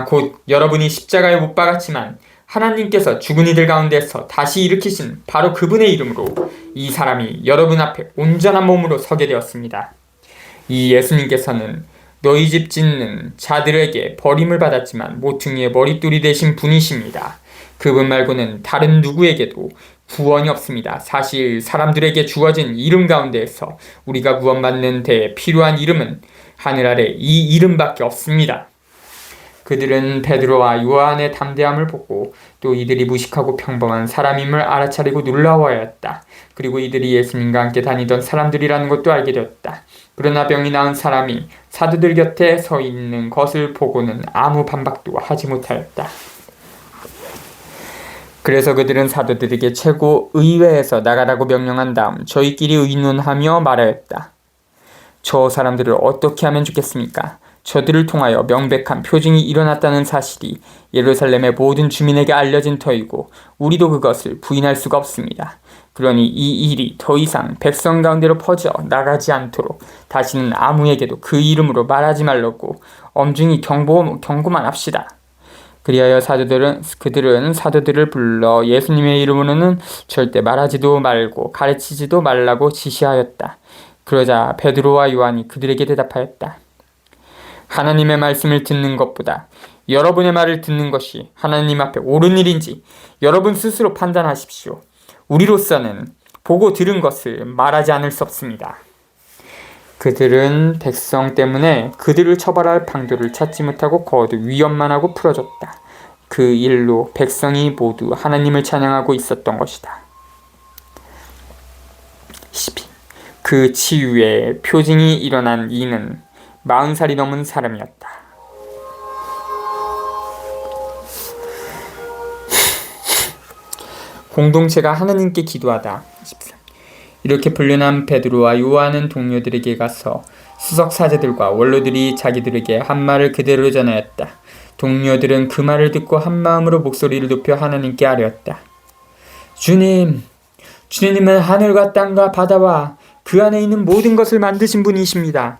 곧 여러분이 십자가에 못 박았지만 하나님께서 죽은 이들 가운데서 다시 일으키신 바로 그분의 이름으로 이 사람이 여러분 앞에 온전한 몸으로 서게 되었습니다. 이 예수님께서는 너희 집 짓는 자들에게 버림을 받았지만 모퉁이의 머릿돌이 되신 분이십니다. 그분 말고는 다른 누구에게도 구원이 없습니다. 사실 사람들에게 주어진 이름 가운데에서 우리가 구원받는 데 필요한 이름은 하늘 아래 이 이름밖에 없습니다. 그들은 베드로와 요한의 담대함을 보고 또 이들이 무식하고 평범한 사람임을 알아차리고 놀라워하였다. 그리고 이들이 예수님과 함께 다니던 사람들이라는 것도 알게 되었다. 그러나 병이 나은 사람이 사도들 곁에 서 있는 것을 보고는 아무 반박도 하지 못하였다. 그래서 그들은 사도들에게 최고 의회에서 나가라고 명령한 다음 저희끼리 의논하며 말하였다. 저 사람들을 어떻게 하면 좋겠습니까? 저들을 통하여 명백한 표징이 일어났다는 사실이 예루살렘의 모든 주민에게 알려진 터이고 우리도 그것을 부인할 수가 없습니다. 그러니 이 일이 더 이상 백성 가운데로 퍼져 나가지 않도록 다시는 아무에게도 그 이름으로 말하지 말라고 엄중히 경고만 합시다. 그리하여 그들은 사도들을 불러 예수님의 이름으로는 절대 말하지도 말고 가르치지도 말라고 지시하였다. 그러자 베드로와 요한이 그들에게 대답하였다. 하나님의 말씀을 듣는 것보다 여러분의 말을 듣는 것이 하나님 앞에 옳은 일인지 여러분 스스로 판단하십시오. 우리로서는 보고 들은 것을 말하지 않을 수 없습니다. 그들은 백성 때문에 그들을 처벌할 방도를 찾지 못하고 거듭 위협만 하고 풀어줬다. 그 일로 백성이 모두 하나님을 찬양하고 있었던 것이다. 12. 그 치유의 표징이 일어난 이는 40살이 넘은 사람이었다. 공동체가 하나님께 기도하다. 13. 이렇게 불륜한 베드로와 요한은 동료들에게 가서 수석 사제들과 원로들이 자기들에게 한 말을 그대로 전하였다. 동료들은 그 말을 듣고 한 마음으로 목소리를 높여 하나님께 아뢰었다. 주님은 하늘과 땅과 바다와 그 안에 있는 모든 것을 만드신 분이십니다.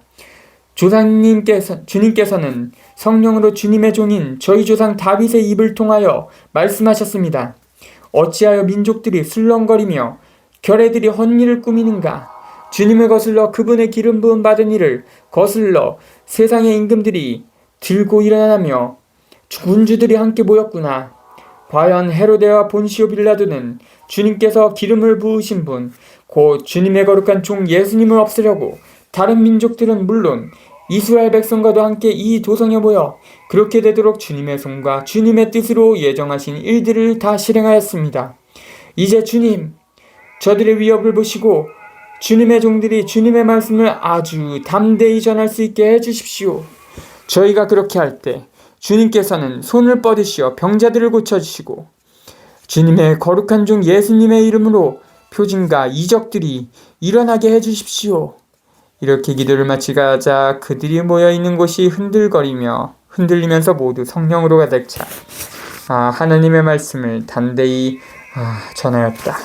주님께서는 성령으로 주님의 종인 저희 조상 다윗의 입을 통하여 말씀하셨습니다. 어찌하여 민족들이 술렁거리며 결애들이 헛일을 꾸미는가? 주님을 거슬러 그분의 기름 부음 받은 이를 거슬러 세상의 임금들이 들고 일어나며 군주들이 함께 모였구나. 과연 헤로데와 본시오 빌라도는 주님께서 기름을 부으신 분, 곧 주님의 거룩한 종 예수님을 없애려고 다른 민족들은 물론 이스라엘 백성과도 함께 이 도성에 모여 그렇게 되도록 주님의 손과 주님의 뜻으로 예정하신 일들을 다 실행하였습니다. 이제 주님, 저들의 위협을 보시고 주님의 종들이 주님의 말씀을 아주 담대히 전할 수 있게 해주십시오. 저희가 그렇게 할 때 주님께서는 손을 뻗으시어 병자들을 고쳐주시고 주님의 거룩한 종 예수님의 이름으로 표징과 이적들이 일어나게 해주십시오. 이렇게 기도를 마치가자 그들이 모여있는 곳이 흔들리면서 모두 성령으로 가득 차 하나님의 말씀을 담대히 전하였다.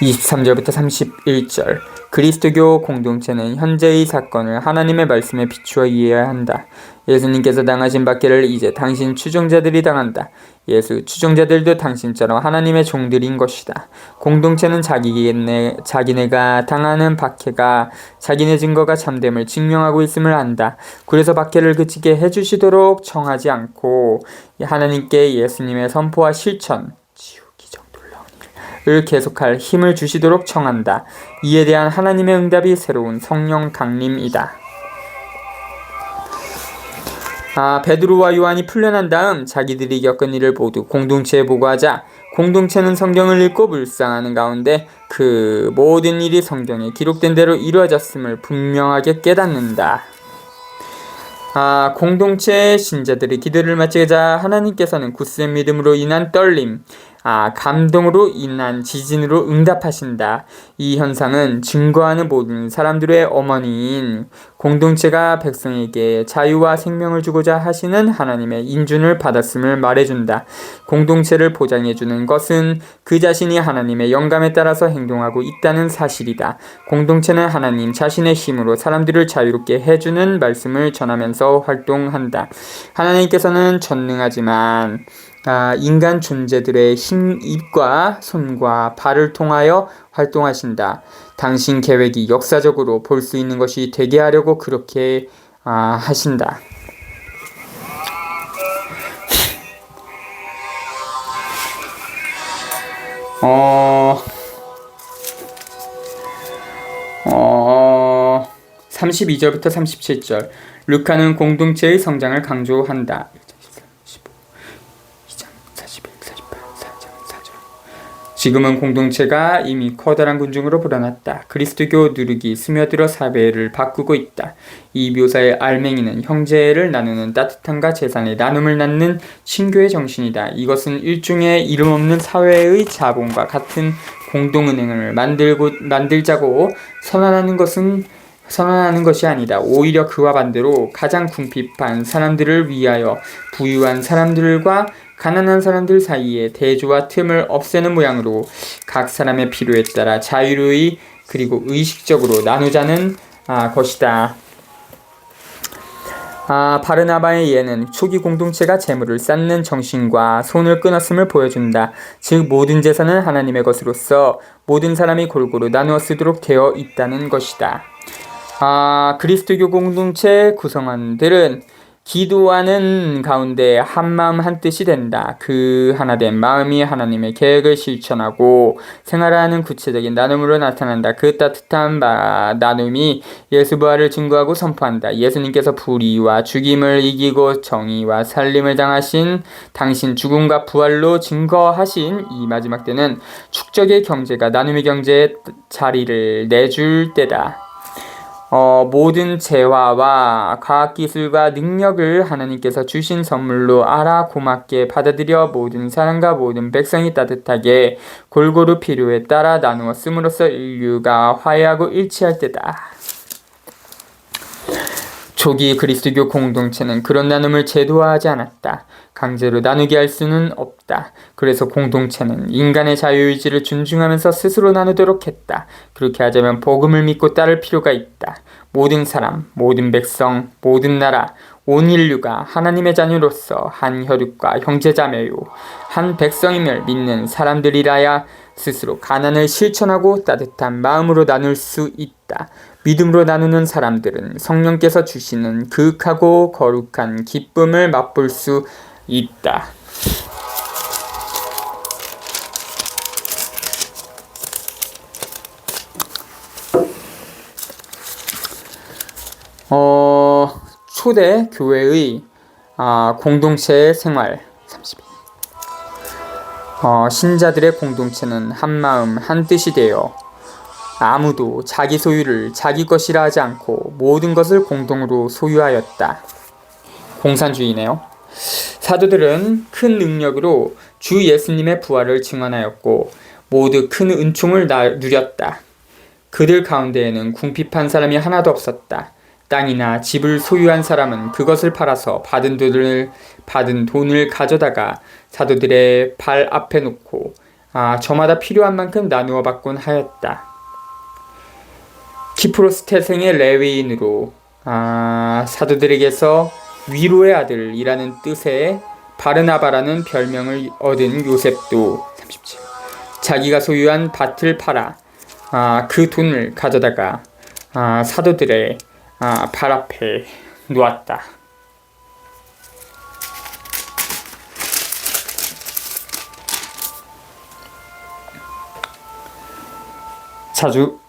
23절부터 31절. 그리스도교 공동체는 현재의 사건을 하나님의 말씀에 비추어 이해해야 한다. 예수님께서 당하신 박해를 이제 당신 추종자들이 당한다. 예수 추종자들도 당신처럼 하나님의 종들인 것이다. 공동체는 자기네가 당하는 박해가 자기네 증거가 참됨을 증명하고 있음을 안다. 그래서 박해를 그치게 해주시도록 청하지 않고 하나님께 예수님의 선포와 실천, 을 계속할 힘을 주시도록 청한다. 이에 대한 하나님의 응답이 새로운 성령 강림이다. 베드로와 요한이 풀려난 다음 자기들이 겪은 일을 모두 공동체에 보고하자 공동체는 성경을 읽고 묵상하는 가운데 그 모든 일이 성경에 기록된 대로 이루어졌음을 분명하게 깨닫는다. 공동체의 신자들이 기도를 마치자 하나님께서는 굳센 믿음으로 인한 떨림, 감동으로 인한 지진으로 응답하신다. 이 현상은 증거하는 모든 사람들의 어머니인 공동체가 백성에게 자유와 생명을 주고자 하시는 하나님의 인준을 받았음을 말해준다. 공동체를 보장해주는 것은 그 자신이 하나님의 영감에 따라서 행동하고 있다는 사실이다. 공동체는 하나님 자신의 힘으로 사람들을 자유롭게 해주는 말씀을 전하면서 활동한다. 하나님께서는 전능하지만 인간 존재들의 힘, 입과 손과 발을 통하여 활동하신다. 당신 계획이 역사적으로 볼 수 있는 것이 되게 하려고 그렇게 하신다. 어... 32절부터 37절. 루카는 공동체의 성장을 강조한다. 지금은 공동체가 이미 커다란 군중으로 불어났다. 그리스도교 누룩이 스며들어 사회를 바꾸고 있다. 이 묘사의 알맹이는 형제를 나누는 따뜻함과 재산의 나눔을 낳는 친교의 정신이다. 이것은 일종의 이름 없는 사회의 자본과 같은 공동은행을 만들자고 선언하는 것이 아니다. 오히려 그와 반대로 가장 궁핍한 사람들을 위하여 부유한 사람들과 가난한 사람들 사이에 대조와 틈을 없애는 모양으로 각 사람의 필요에 따라 자유로이 그리고 의식적으로 나누자는 것이다. 바르나바의 예는 초기 공동체가 재물을 쌓는 정신과 손을 끊었음을 보여준다. 즉 모든 재산은 하나님의 것으로서 모든 사람이 골고루 나누어 쓰도록 되어 있다는 것이다. 그리스도교 공동체 구성원들은 기도하는 가운데 한마음 한뜻이 된다. 그 하나된 마음이 하나님의 계획을 실천하고 생활하는 구체적인 나눔으로 나타난다. 그 따뜻한 나눔이 예수 부활을 증거하고 선포한다. 예수님께서 불의와 죽임을 이기고 정의와 살림을 당하신 당신 죽음과 부활로 증거하신 이 마지막 때는 축적의 경제가 나눔의 경제에 자리를 내줄 때다. 모든 재화와 과학기술과 능력을 하나님께서 주신 선물로 알아 고맙게 받아들여 모든 사람과 모든 백성이 따뜻하게 골고루 필요에 따라 나누어 씀으로써 인류가 화해하고 일치할 때다. 초기 그리스도교 공동체는 그런 나눔을 제도화하지 않았다. 강제로 나누게 할 수는 없다. 그래서 공동체는 인간의 자유의지를 존중하면서 스스로 나누도록 했다. 그렇게 하자면 복음을 믿고 따를 필요가 있다. 모든 사람, 모든 백성, 모든 나라, 온 인류가 하나님의 자녀로서 한 혈육과 형제자매요 한 백성임을 믿는 사람들이라야 스스로 가난을 실천하고 따뜻한 마음으로 나눌 수 있다. 믿음으로 나누는 사람들은 성령께서 주시는 그윽하고 거룩한 기쁨을 맛볼 수 있다. 초대 교회의 공동체의 생활 32. 신자들의 공동체는 한마음 한뜻이 되어 아무도 자기 소유를 자기 것이라 하지 않고 모든 것을 공동으로 소유하였다. 공산주의네요. 사도들은 큰 능력으로 주 예수님의 부활을 증언하였고 모두 큰 은총을 누렸다. 그들 가운데에는 궁핍한 사람이 하나도 없었다. 땅이나 집을 소유한 사람은 그것을 팔아서 받은 돈을 가져다가 사도들의 발 앞에 놓고 저마다 필요한 만큼 나누어 받곤 하였다. 키프로스 태생의 레위인으로 사도들에게서 위로의 아들이라는 뜻의 바르나바라는 별명을 얻은 요셉도 37. 자기가 소유한 밭을 팔아 그 돈을 가져다가 사도들의 발 앞에 놓았다. 자주